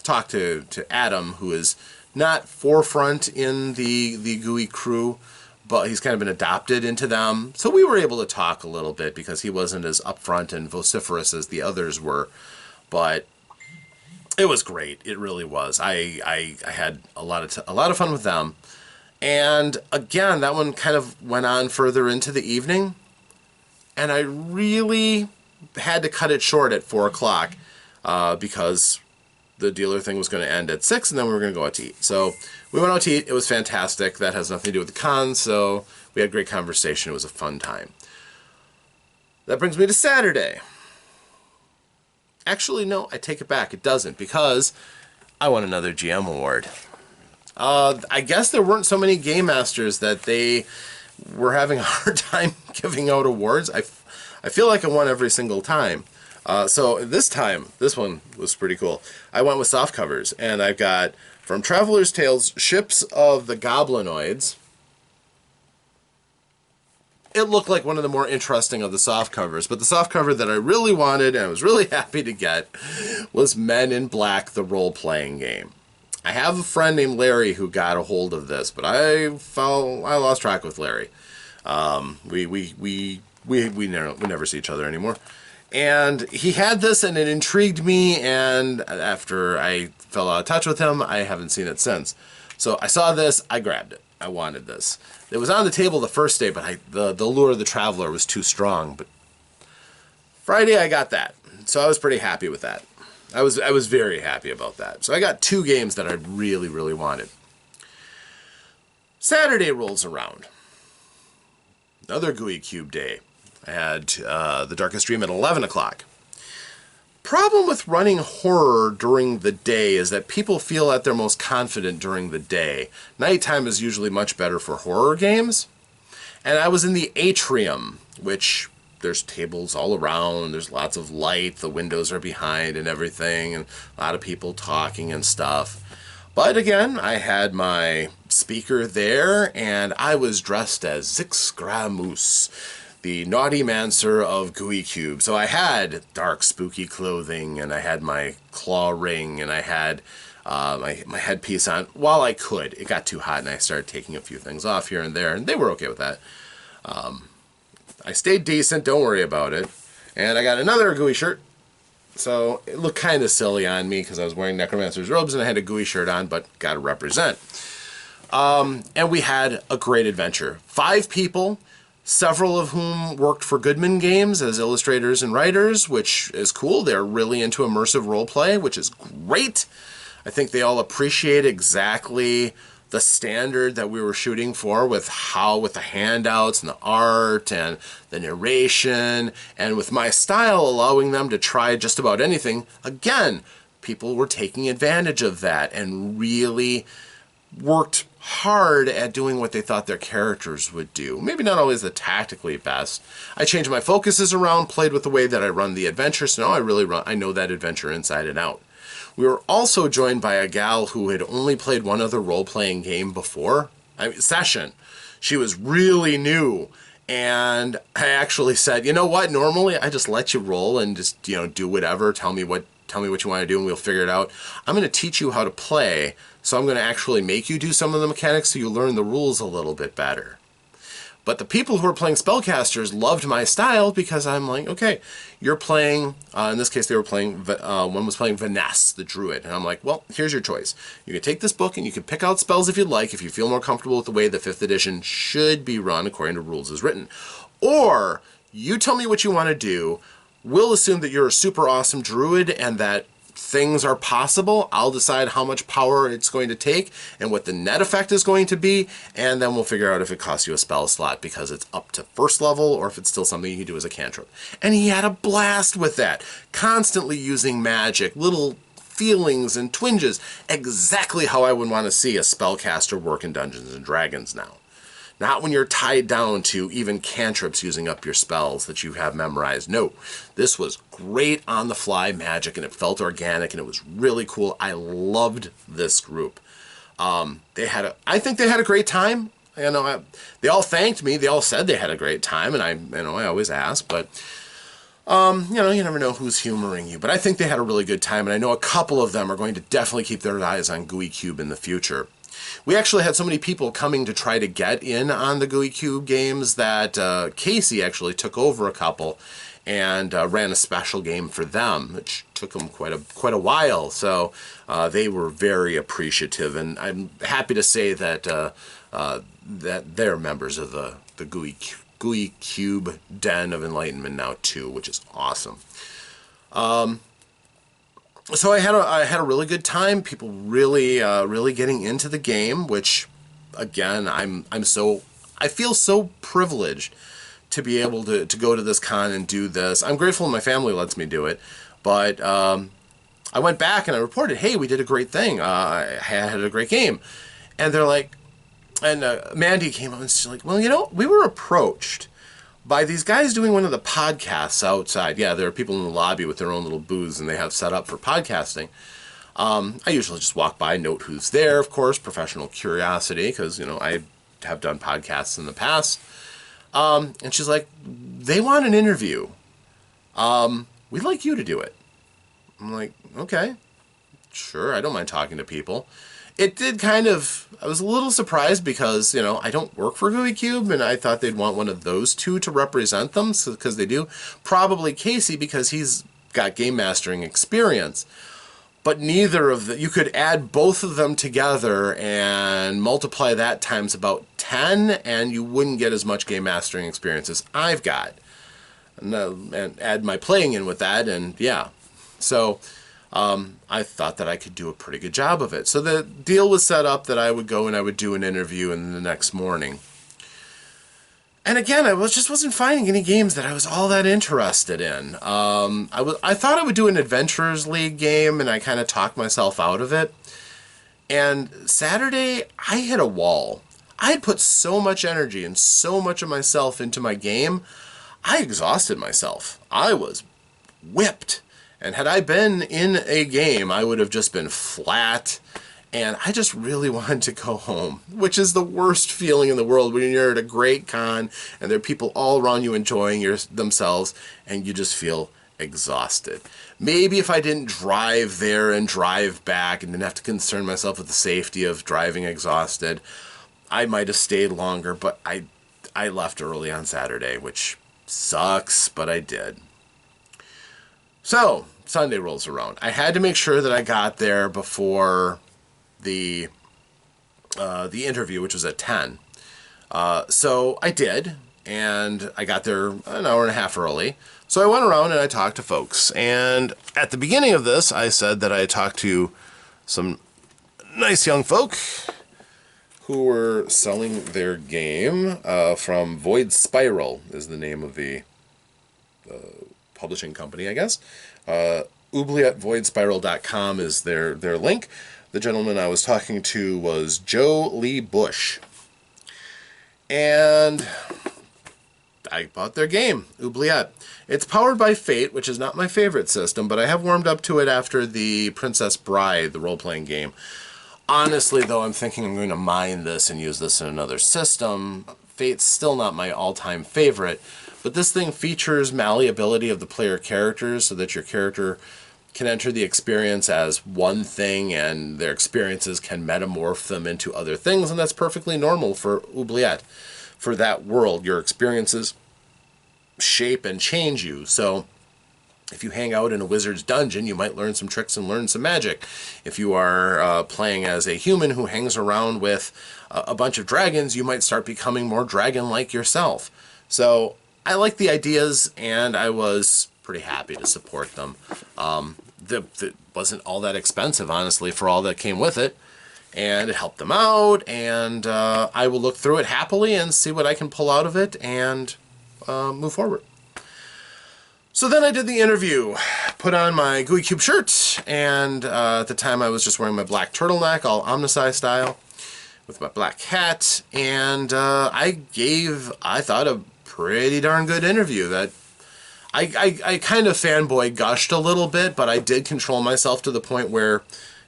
talk to Adam, who is not forefront in the Gooey crew, but he's kind of been adopted into them. So we were able to talk a little bit, because he wasn't as upfront and vociferous as the others were. But it was great. It really was. I had a lot of fun with them. And again, that one kind of went on further into the evening. And I really had to cut it short at 4 o'clock. because the dealer thing was going to end at 6, and then we were going to go out to eat. So we went out to eat. It was fantastic. That has nothing to do with the con, so we had a great conversation. It was a fun time. That brings me to Saturday. Actually, no, I take it back. It doesn't, because I won another GM award. I guess there weren't so many game masters that they were having a hard time giving out awards. I feel like I won every single time. So this time, this one was pretty cool. I went with soft covers, and I've got from Traveler's Tales, Ships of the Goblinoids. It looked like one of the more interesting of the soft covers, but the soft cover that I really wanted and I was really happy to get was Men in Black, the role-playing game. I have a friend named Larry who got a hold of this, but I lost track with Larry. We never see each other anymore. And he had this, and it intrigued me, and after I fell out of touch with him, I haven't seen it since. So I saw this, I grabbed it. I wanted this. It was on the table the first day, but the lure of the Traveler was too strong. But Friday I got that, so I was pretty happy with that. I was very happy about that. So I got 2 games that I really, really wanted. Saturday rolls around. Another Gooey Cube day. I had The Darkest Dream at 11 o'clock. Problem with running horror during the day is that people feel at their most confident during the day. Nighttime is usually much better for horror games. And I was in the atrium, which there's tables all around, there's lots of light, the windows are behind and everything, and a lot of people talking and stuff. But again, I had my speaker there, and I was dressed as Zixgramus, the naughty mancer of Gooey Cube. So I had dark, spooky clothing, and I had my claw ring, and I had my headpiece on while I could. It got too hot, and I started taking a few things off here and there, and they were okay with that. I stayed decent, don't worry about it. And I got another Gooey shirt. So it looked kind of silly on me because I was wearing Necromancer's robes and I had a Gooey shirt on, but got to represent. And we had a great adventure. 5 people, several of whom worked for Goodman Games as illustrators and writers, which is cool. They're really into immersive roleplay, which is great. I think they all appreciate exactly the standard that we were shooting for with the handouts and the art and the narration, and with my style allowing them to try just about anything. Again, people were taking advantage of that and really worked hard at doing what they thought their characters would do. Maybe not always the tactically best. I changed my focuses around, played with the way that I run the adventure, so now I know that adventure inside and out. We were also joined by a gal who had only played one other role-playing game before, session. She was really new, and I actually said, you know what, normally I just let you roll and just, do whatever, tell me what you want to do and we'll figure it out. I'm going to teach you how to play, so I'm going to actually make you do some of the mechanics so you learn the rules a little bit better. But the people who were playing spellcasters loved my style because I'm like, okay, you're playing, in this case they were playing, one was playing Vanessa, the druid. And I'm like, well, here's your choice. You can take this book and you can pick out spells if you'd like, if you feel more comfortable with the way the 5th edition should be run according to rules as written. Or you tell me what you want to do. We'll assume that you're a super awesome druid and that things are possible. I'll decide how much power it's going to take and what the net effect is going to be, and then we'll figure out if it costs you a spell slot because it's up to 1st level or if it's still something you can do as a cantrip. And he had a blast with that, constantly using magic, little feelings and twinges, exactly how I would want to see a spellcaster work in Dungeons & Dragons now. Not when you're tied down to even cantrips using up your spells that you have memorized. No, this was great on-the-fly magic, and it felt organic, and it was really cool. I loved this group. I think they had a great time. They all thanked me. They all said they had a great time, and I always ask, but you never know who's humoring you. But I think they had a really good time, and I know a couple of them are going to definitely keep their eyes on Gooey Cube in the future. We actually had so many people coming to try to get in on the Gooey Cube games that Casey actually took over a couple and ran a special game for them, which took them quite a while. So they were very appreciative, and I'm happy to say that that they're members of the Gooey Cube Den of Enlightenment now too, which is awesome. So I had a really good time. People really really getting into the game, which again I feel so privileged to be able to go to this con and do this. I'm grateful my family lets me do it, but I went back and I reported, hey, we did a great thing. I had a great game, and they're like, and Mandy came up and she's like, well, you know, we were approached by these guys doing one of the podcasts outside. Yeah, there are people in the lobby with their own little booths and they have set up for podcasting. I usually just walk by, note who's there, of course, professional curiosity, because, you know, I have done podcasts in the past. And she's like, they want an interview. We'd like you to do it. I'm like, okay, sure, I don't mind talking to people. It did kind of, I was a little surprised because, you know, I don't work for Gooey Cube, and I thought they'd want one of those two to represent them, because they do. Probably Casey, because he's got game mastering experience. But neither of the, you could add both of them together and multiply that times about 10, and you wouldn't get as much game mastering experience as I've got. And add my playing in with that, and yeah. So I thought that I could do a pretty good job of it. So the deal was set up that I would go and I would do an interview in the next morning. And again, just wasn't finding any games that I was all that interested in. I thought I would do an Adventurers League game, and I kind of talked myself out of it. And Saturday, I hit a wall. I had put so much energy and so much of myself into my game, I exhausted myself. I was whipped. And had I been in a game, I would have just been flat. And I just really wanted to go home, which is the worst feeling in the world when you're at a great con and there are people all around you enjoying themselves and you just feel exhausted. Maybe if I didn't drive there and drive back and didn't have to concern myself with the safety of driving exhausted, I might have stayed longer, but I left early on Saturday, which sucks, but I did. So, Sunday rolls around. I had to make sure that I got there before the interview, which was at 10. So I did, and I got there an hour and a half early. So I went around and I talked to folks. And at the beginning of this, I said that I talked to some nice young folk who were selling their game from Void Spiral is the name of the publishing company, I guess. OubliettVoidSpiral.com is their link. The gentleman I was talking to was Joe Lee Bush. And I bought their game, Oubliette. It's powered by Fate, which is not my favorite system, but I have warmed up to it after the Princess Bride, the role-playing game. Honestly, though, I'm thinking I'm going to mine this and use this in another system. Fate's still not my all-time favorite, but this thing features malleability of the player characters so that your character can enter the experience as one thing and their experiences can metamorph them into other things, and that's perfectly normal for Oubliette. For that world, your experiences shape and change you. So if you hang out in a wizard's dungeon, you might learn some tricks and learn some magic. If you are playing as a human who hangs around with a bunch of dragons, you might start becoming more dragon-like yourself. So I like the ideas, and I was pretty happy to support them. It wasn't all that expensive, honestly, for all that came with it, and it helped them out, and I will look through it happily and see what I can pull out of it and move forward. So then I did the interview, put on my Gooey Cube shirt, and at the time I was just wearing my black turtleneck, all Omnisci style, with my black hat, and I thought, a pretty darn good interview. That I kind of fanboy gushed a little bit, but I did control myself to the point where,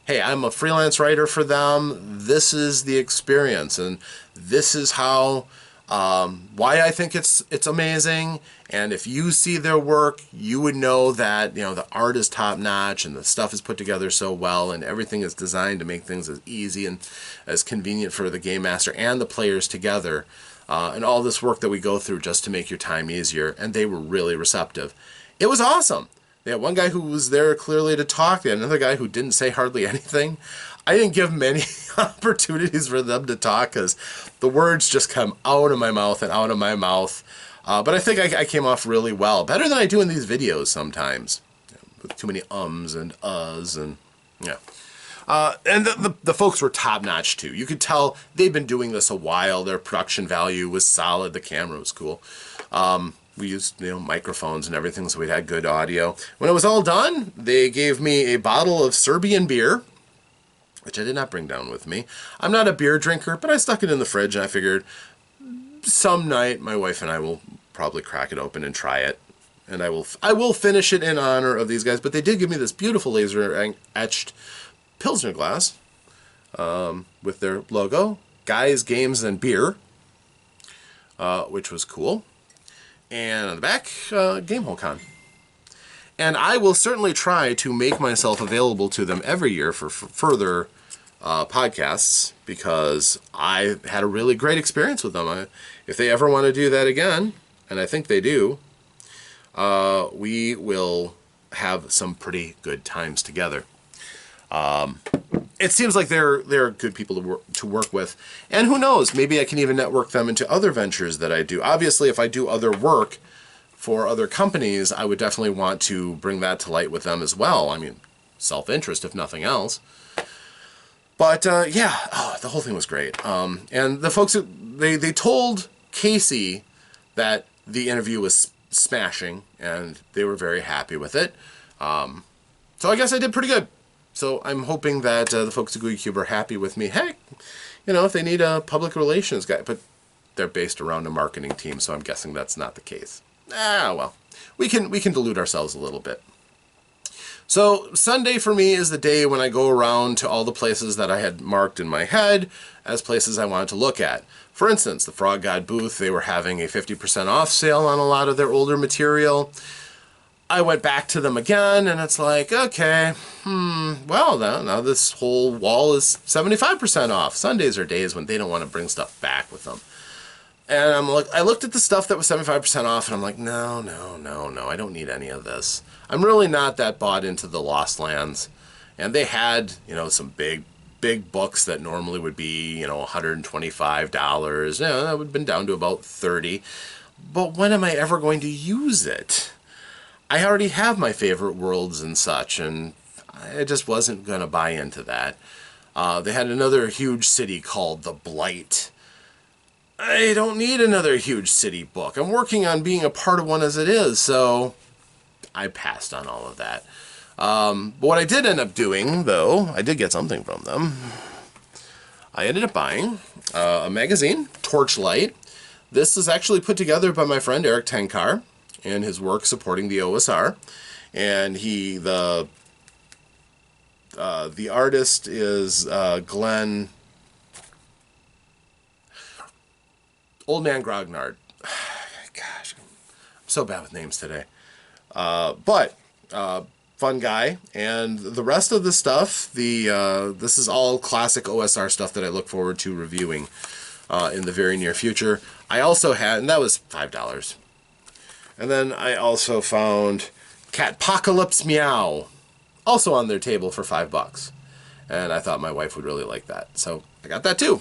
hey, I'm a freelance writer for them. This is the experience, and this is how, why I think it's amazing. And if you see their work, you would know that, you know, the art is top notch and the stuff is put together so well, and everything is designed to make things as easy and as convenient for the game master and the players together. And all this work that we go through just to make your time easier, and they were really receptive. It was awesome. They had one guy who was there clearly to talk. They had another guy who didn't say hardly anything. I didn't give many opportunities for them to talk because the words just come out of my mouth and out of my mouth. But I think I came off really well, better than I do in these videos sometimes. with too many ums and uhs and yeah. And the folks were top notch too. You could tell they'd been doing this a while. Their production value was solid. The camera was cool. We used microphones and everything, so we had good audio. When it was all done, they gave me a bottle of Serbian beer, which I did not bring down with me. I'm not a beer drinker, but I stuck it in the fridge and I figured some night my wife and I will probably crack it open and try it. And I will finish it in honor of these guys. But they did give me this beautiful laser etched Pilsner glass with their logo, Guys, Games, and Beer, which was cool. And on the back, GameHoleCon. And I will certainly try to make myself available to them every year for further podcasts, because I had a really great experience with them. If they ever want to do that again, and I think they do, we will have some pretty good times together. It seems like they're good people to work with, and who knows, maybe I can even network them into other ventures that I do. Obviously, if I do other work for other companies, I would definitely want to bring that to light with them as well. I mean, self-interest if nothing else. But yeah, the whole thing was great. And the folks, they told Casey that the interview was smashing, and they were very happy with it. So I guess I did pretty good. So I'm hoping that the folks at Gooey Cube are happy with me. Heck, if they need a public relations guy, but they're based around a marketing team, so I'm guessing that's not the case. Well, we can delude ourselves a little bit. So Sunday for me is the day when I go around to all the places that I had marked in my head as places I wanted to look at. For instance, the Frog God booth, they were having a 50% off sale on a lot of their older material. I went back to them again, and it's like, okay, well, now this whole wall is 75% off. Sundays are days when they don't want to bring stuff back with them. And I looked at the stuff that was 75% off, and I'm like, no, I don't need any of this. I'm really not that bought into the Lost Lands. And they had, some big books that normally would be, $125. That would have been down to about $30. But when am I ever going to use it? I already have my favorite worlds and such, and I just wasn't going to buy into that. They had another huge city called The Blight. I don't need another huge city book. I'm working on being a part of one as it is, so I passed on all of that. But what I did end up doing, though, I did get something from them. I ended up buying a magazine, Torchlight. This is actually put together by my friend Eric Tenkar and his work supporting the OSR. And the artist is Glenn... Old Man Grognard. Gosh, I'm so bad with names today. But fun guy. And the rest of the stuff, this is all classic OSR stuff that I look forward to reviewing in the very near future. I also had, and that was $5. And then I also found Catpocalypse Meow, also on their table for $5. And I thought my wife would really like that. So I got that too.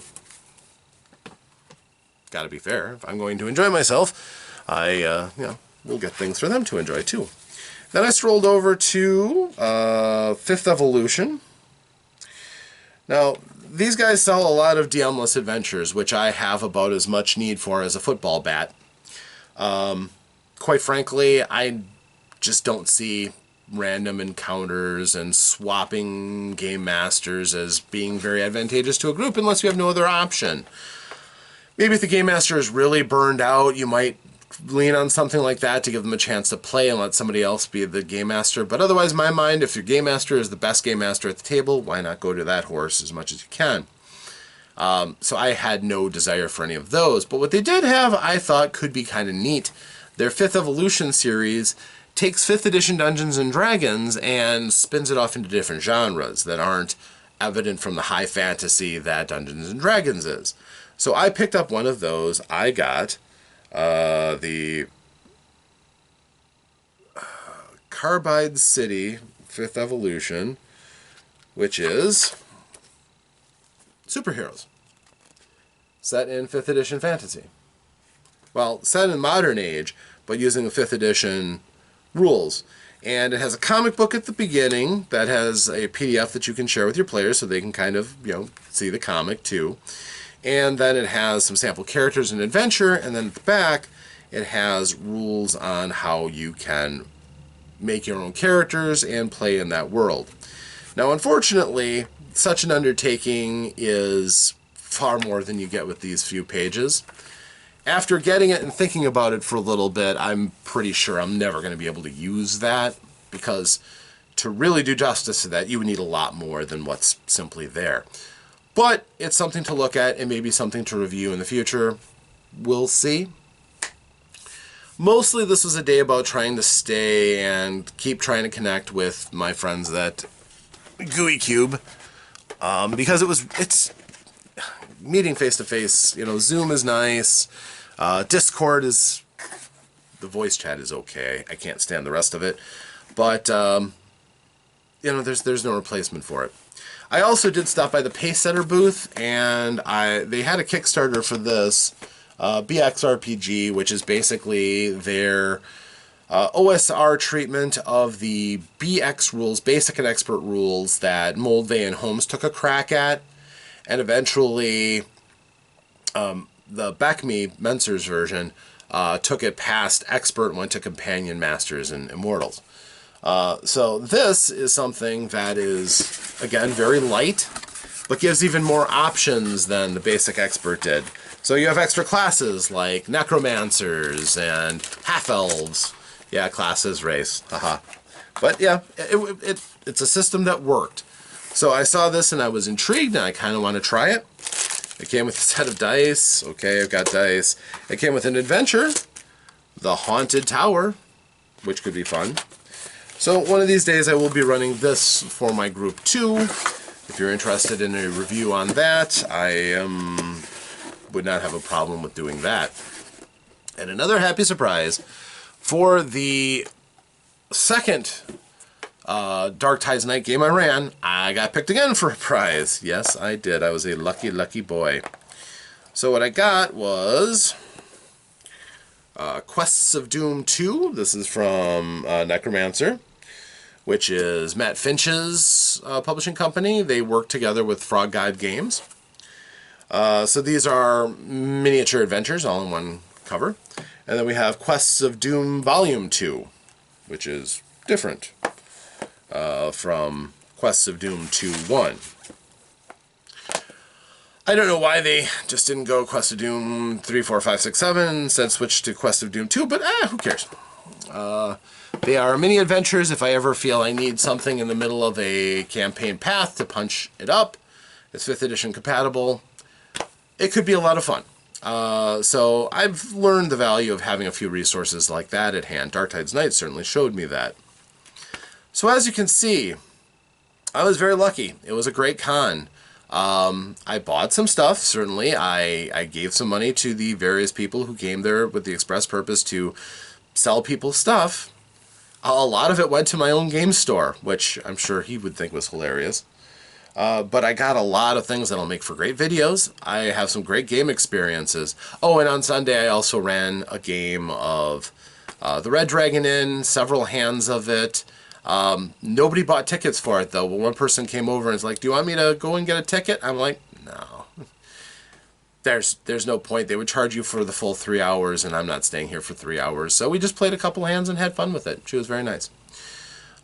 Got to be fair. If I'm going to enjoy myself, I will get things for them to enjoy too. Then I strolled over to Fifth Evolution. Now, these guys sell a lot of DM-less adventures, which I have about as much need for as a football bat. Quite frankly, I just don't see random encounters and swapping game masters as being very advantageous to a group unless you have no other option. Maybe if the game master is really burned out, you might lean on something like that to give them a chance to play and let somebody else be the game master. But otherwise, in my mind, if your game master is the best game master at the table, why not go to that horse as much as you can? So I had no desire for any of those. But what they did have, I thought, could be kind of neat. Their Fifth Evolution series takes 5th edition Dungeons & Dragons and spins it off into different genres that aren't evident from the high fantasy that Dungeons & Dragons is. So I picked up one of those. I got the Carbide City 5th Evolution, which is superheroes, set in 5th edition fantasy. Well, set in modern age, but using the 5th edition rules. And it has a comic book at the beginning that has a PDF that you can share with your players so they can kind of, see the comic too. And then it has some sample characters and adventure, and then at the back it has rules on how you can make your own characters and play in that world. Now, unfortunately, such an undertaking is far more than you get with these few pages. After getting it and thinking about it for a little bit, I'm pretty sure I'm never going to be able to use that, because to really do justice to that, you would need a lot more than what's simply there. But it's something to look at and maybe something to review in the future. We'll see. Mostly this was a day about trying to stay and keep trying to connect with my friends at Gooey Cube, because it's meeting face to face. Zoom is nice. Discord is, the voice chat is okay. I can't stand the rest of it, but there's no replacement for it. I also did stop by the Pacesetter booth, and they had a Kickstarter for this BXRPG, which is basically their OSR treatment of the BX rules, basic and expert rules, that Moldvay and Holmes took a crack at, and eventually the Beckme Menser's version took it past expert and went to companion, masters, and immortals. So this is something that is, again, very light, but gives even more options than the basic expert did. So you have extra classes like necromancers and half-elves. Yeah, classes, race, haha. But yeah, it's a system that worked. So I saw this and I was intrigued, and I kind of want to try it. It came with a set of dice. Okay, I've got dice. It came with an adventure, The Haunted Tower, which could be fun. So one of these days I will be running this for my group too. If you're interested in a review on that, I would not have a problem with doing that. And another happy surprise, for the second Dark Tides Night game I ran, I got picked again for a prize. Yes, I did. I was a lucky, lucky boy. So what I got was Quests of Doom 2. This is from Necromancer, which is Matt Finch's publishing company. They work together with Frog God Games. So these are miniature adventures, all in one cover. And then we have Quests of Doom Volume 2, which is different from Quests of Doom 2-1. I don't know why they just didn't go Quest of Doom 3, 4, 5, 6, 7, instead switched to Quest of Doom 2, but who cares? They are mini adventures. If I ever feel I need something in the middle of a campaign path to punch it up, it's 5th edition compatible. It could be a lot of fun. So I've learned the value of having a few resources like that at hand. Dark Tides Night certainly showed me that. So as you can see, I was very lucky. It was a great con. I bought some stuff, certainly. I gave some money to the various people who came there with the express purpose to sell people stuff. A lot of it went to my own game store, which I'm sure he would think was hilarious. But I got a lot of things that'll make for great videos. I have some great game experiences. Oh, and on Sunday I also ran a game of the Red Dragon Inn, several hands of it. Nobody bought tickets for it, though. Well, one person came over and was like, do you want me to go and get a ticket? I'm like, no. There's no point. They would charge you for the full 3 hours, and I'm not staying here for 3 hours. So we just played a couple hands and had fun with it. She was very nice.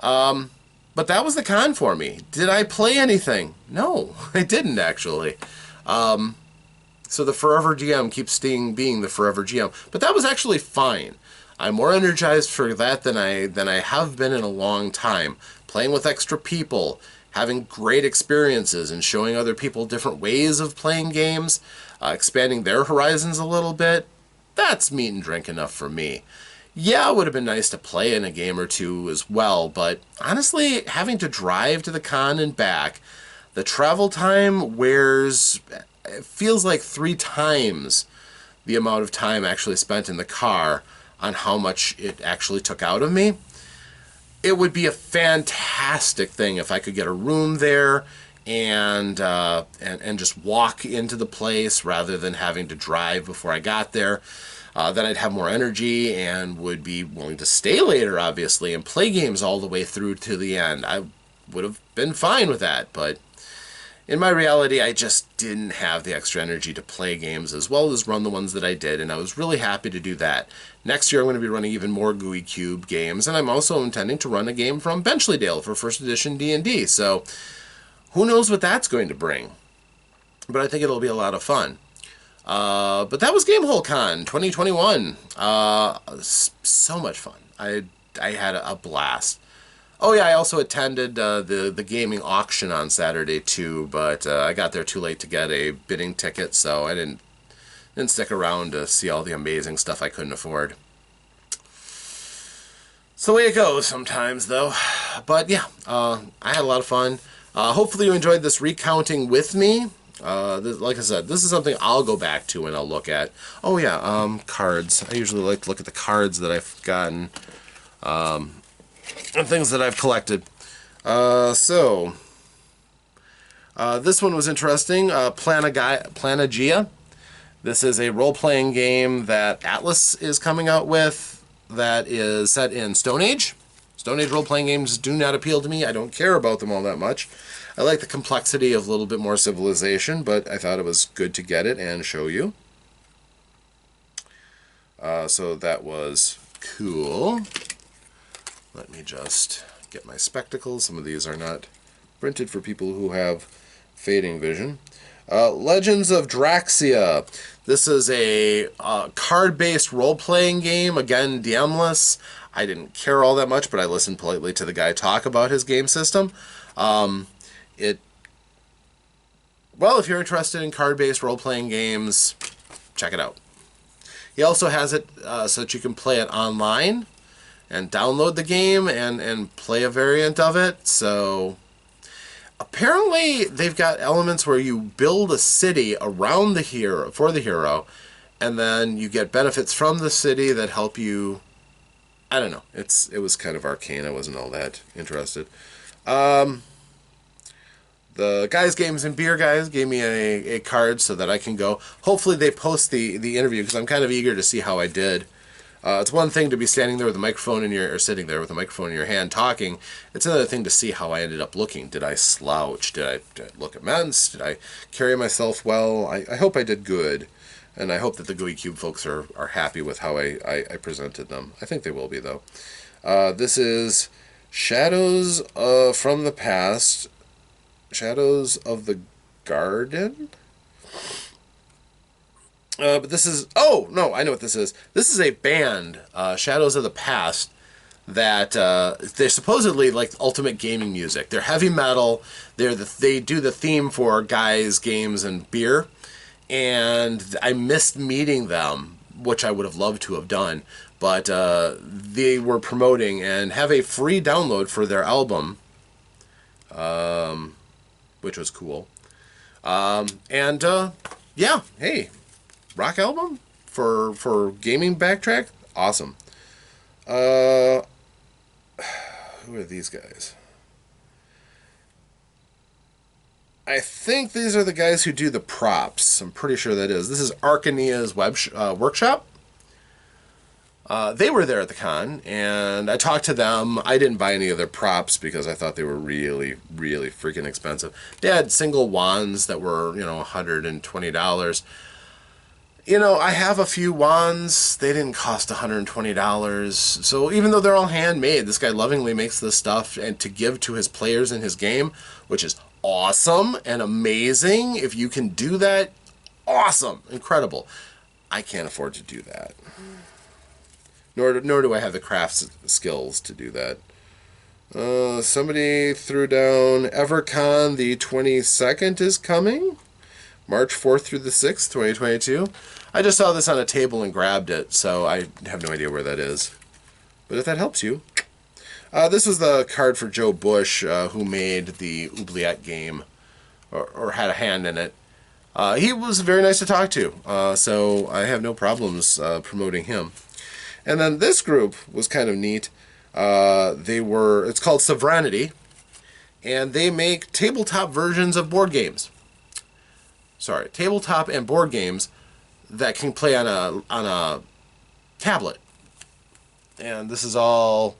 But that was the con for me. Did I play anything? No, I didn't, actually. So the Forever GM keeps being the Forever GM. But that was actually fine. I'm more energized for that than I have been in a long time. Playing with extra people, having great experiences, and showing other people different ways of playing games, expanding their horizons a little bit, that's meat and drink enough for me. Yeah, it would have been nice to play in a game or two as well, but honestly, having to drive to the con and back, the travel time it feels like 3 times the amount of time actually spent in the car on how much it actually took out of me. It would be a fantastic thing if I could get a room there and just walk into the place rather than having to drive before I got there. then I'd have more energy and would be willing to stay later, obviously, and play games all the way through to the end. I would have been fine with that, but in my reality, I just didn't have the extra energy to play games as well as run the ones that I did, and I was really happy to do that. Next year, I'm going to be running even more Gooey Cube games, and I'm also intending to run a game from Benchleydale for first edition D&D, so who knows what that's going to bring. But I think it'll be a lot of fun. But that was GameHoleCon 2021. So much fun. I had a blast. Oh yeah, I also attended the gaming auction on Saturday too, but I got there too late to get a bidding ticket, so I didn't stick around to see all the amazing stuff I couldn't afford. It's the way it goes sometimes, though. But yeah, I had a lot of fun. Hopefully you enjoyed this recounting with me. Like I said, this is something I'll go back to and I'll look at. Oh yeah, cards. I usually like to look at the cards that I've gotten. And things that I've collected. This one was interesting. Planagia. This is a role-playing game that Atlas is coming out with that is set in Stone Age. Stone Age role-playing games do not appeal to me. I don't care about them all that much. I like the complexity of a little bit more civilization, but I thought it was good to get it and show you. So that was cool. Let me just get my spectacles. Some of these are not printed for people who have fading vision. Legends of Draxia. This is a card-based role-playing game. Again, DM-less. I didn't care all that much, but I listened politely to the guy talk about his game system. Well, if you're interested in card-based role-playing games, check it out. He also has it so that you can play it online and download the game and play a variant of it. So apparently they've got elements where you build a city around the hero, for the hero, and then you get benefits from the city that help you. I don't know. It was kind of arcane. I wasn't all that interested. The Guys, Games, and Beer guys gave me a card so that I can go. Hopefully they post the interview because I'm kind of eager to see how I did. It's one thing to be standing there with a microphone in your, or sitting there with a microphone in your hand talking. It's another thing to see how I ended up looking. Did I slouch? Did I look immense? Did I carry myself well? I hope I did good. And I hope that the Gooey Cube folks are happy with how I presented them. I think they will be, though. This is Shadows from the Past. Shadows of the Garden? But this is... Oh, no, I know what this is. This is a band, Shadows of the Past, that they're supposedly like ultimate gaming music. They're heavy metal. They do the theme for Guys, Games, and Beer. And I missed meeting them, which I would have loved to have done. But they were promoting and have a free download for their album, which was cool. Yeah, hey, rock album for gaming backtrack, awesome. Who are these guys? I think these are the guys who do the props. I'm pretty sure that is. This is Arcania's workshop. They were there at the con, and I talked to them. I didn't buy any of their props because I thought they were really, really freaking expensive. They had single wands that were, $120. I have a few wands. They didn't cost $120. So even though they're all handmade, this guy lovingly makes this stuff and to give to his players in his game, which is awesome and amazing. If you can do that, awesome, incredible. I can't afford to do that. Nor do I have the crafts skills to do that. Somebody threw down EverCon the 22nd is coming. March 4th through the 6th, 2022. I just saw this on a table and grabbed it, so I have no idea where that is. But if that helps you. This was the card for Joe Bush, who made the Oubliette game, or had a hand in it. He was very nice to talk to, so I have no problems promoting him. And then this group was kind of neat. It's called Sovereignty, and they make tabletop versions of board games. Sorry, tabletop and board games that can play on a tablet. And this is all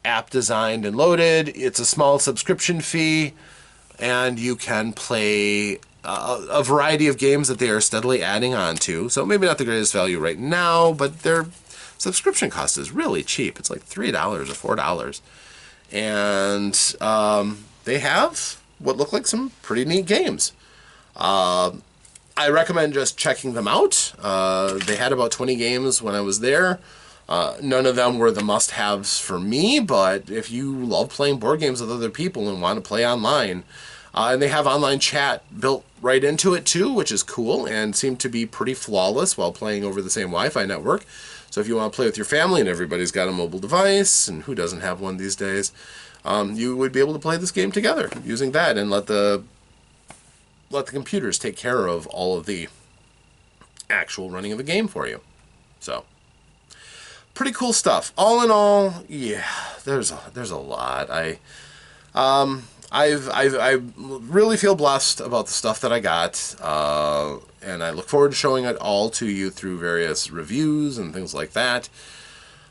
app designed and loaded. It's a small subscription fee, and you can play a variety of games that they are steadily adding on to. So maybe not the greatest value right now, but their subscription cost is really cheap. It's like $3 or $4. And they have what look like some pretty neat games. I recommend just checking them out. They had about 20 games when I was there. None of them were the must-haves for me, but if you love playing board games with other people and want to play online, and they have online chat built right into it too, which is cool and seemed to be pretty flawless while playing over the same Wi-Fi network. So if you want to play with your family and everybody's got a mobile device, and who doesn't have one these days, you would be able to play this game together using that and let the computers take care of all of the actual running of the game for you. So pretty cool stuff. All in all, yeah, there's a lot. I really feel blessed about the stuff that I got, and I look forward to showing it all to you through various reviews and things like that.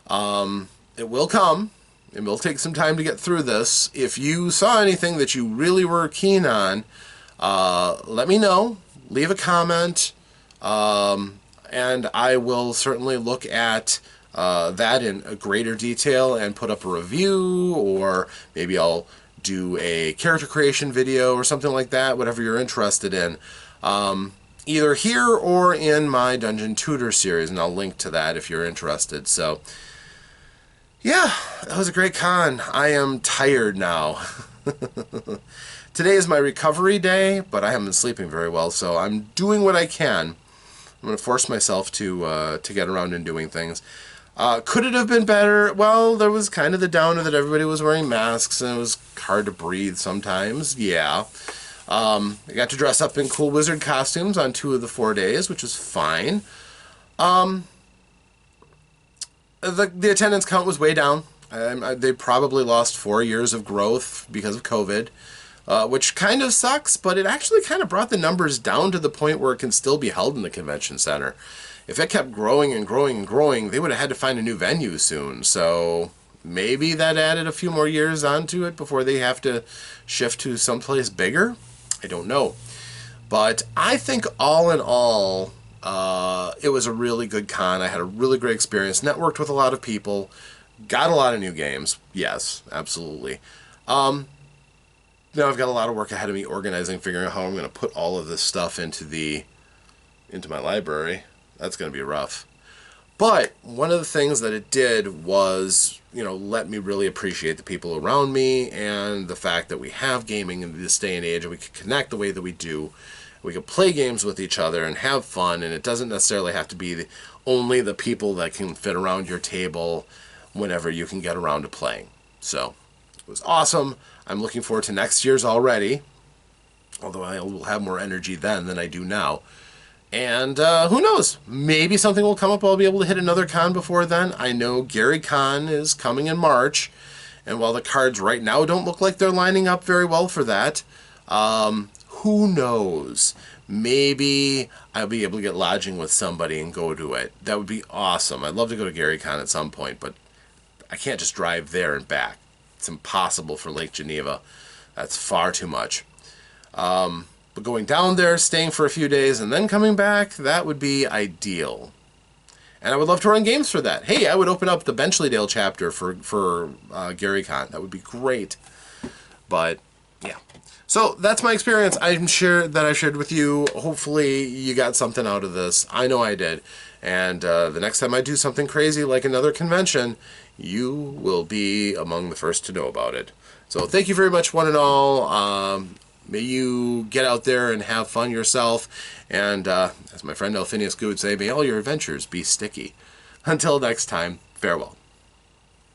It will come. It will take some time to get through this. If you saw anything that you really were keen on, let me know. Leave a comment, and I will certainly look at that in a greater detail and put up a review, or maybe I'll do a character creation video or something like that, whatever you're interested in, either here or in my Dungeon Tutor series, and I'll link to that if you're interested. So yeah, that was a great con. I am tired now. Today is my recovery day, but I haven't been sleeping very well, so I'm doing what I can. I'm going to force myself to get around and doing things. Could it have been better? Well, there was kind of the downer that everybody was wearing masks and it was hard to breathe sometimes. Yeah. I got to dress up in cool wizard costumes on 2 of the 4 days, which was fine. The attendance count was way down. They probably lost 4 years of growth because of COVID, which kind of sucks, but it actually kind of brought the numbers down to the point where it can still be held in the convention center. If it kept growing and growing and growing, they would have had to find a new venue soon. So maybe that added a few more years onto it before they have to shift to someplace bigger. I don't know. But I think all in all, it was a really good con. I had a really great experience. Networked with a lot of people. Got a lot of new games. Yes, absolutely. Now I've got a lot of work ahead of me organizing, figuring out how I'm going to put all of this stuff into my library. That's going to be rough. But one of the things that it did was, let me really appreciate the people around me and the fact that we have gaming in this day and age and we can connect the way that we do. We can play games with each other and have fun, and it doesn't necessarily have to be only the people that can fit around your table whenever you can get around to playing. So it was awesome. I'm looking forward to next year's already, although I will have more energy then than I do now. And who knows? Maybe something will come up. I'll be able to hit another con before then. I know GaryCon is coming in March, and while the cards right now don't look like they're lining up very well for that, who knows? Maybe I'll be able to get lodging with somebody and go to it. That would be awesome. I'd love to go to GaryCon at some point, but I can't just drive there and back. It's impossible for Lake Geneva. That's far too much. But going down there, staying for a few days, and then coming back, that would be ideal. And I would love to run games for that. Hey, I would open up the Untitled Chapter for GaryCon. That would be great. But, yeah. So, that's my experience. I'm sure that I shared with you. Hopefully, you got something out of this. I know I did. And the next time I do something crazy like another convention, you will be among the first to know about it. So, thank you very much, one and all. May you get out there and have fun yourself. And as my friend Elphinius Good would say, may all your adventures be sticky. Until next time, farewell.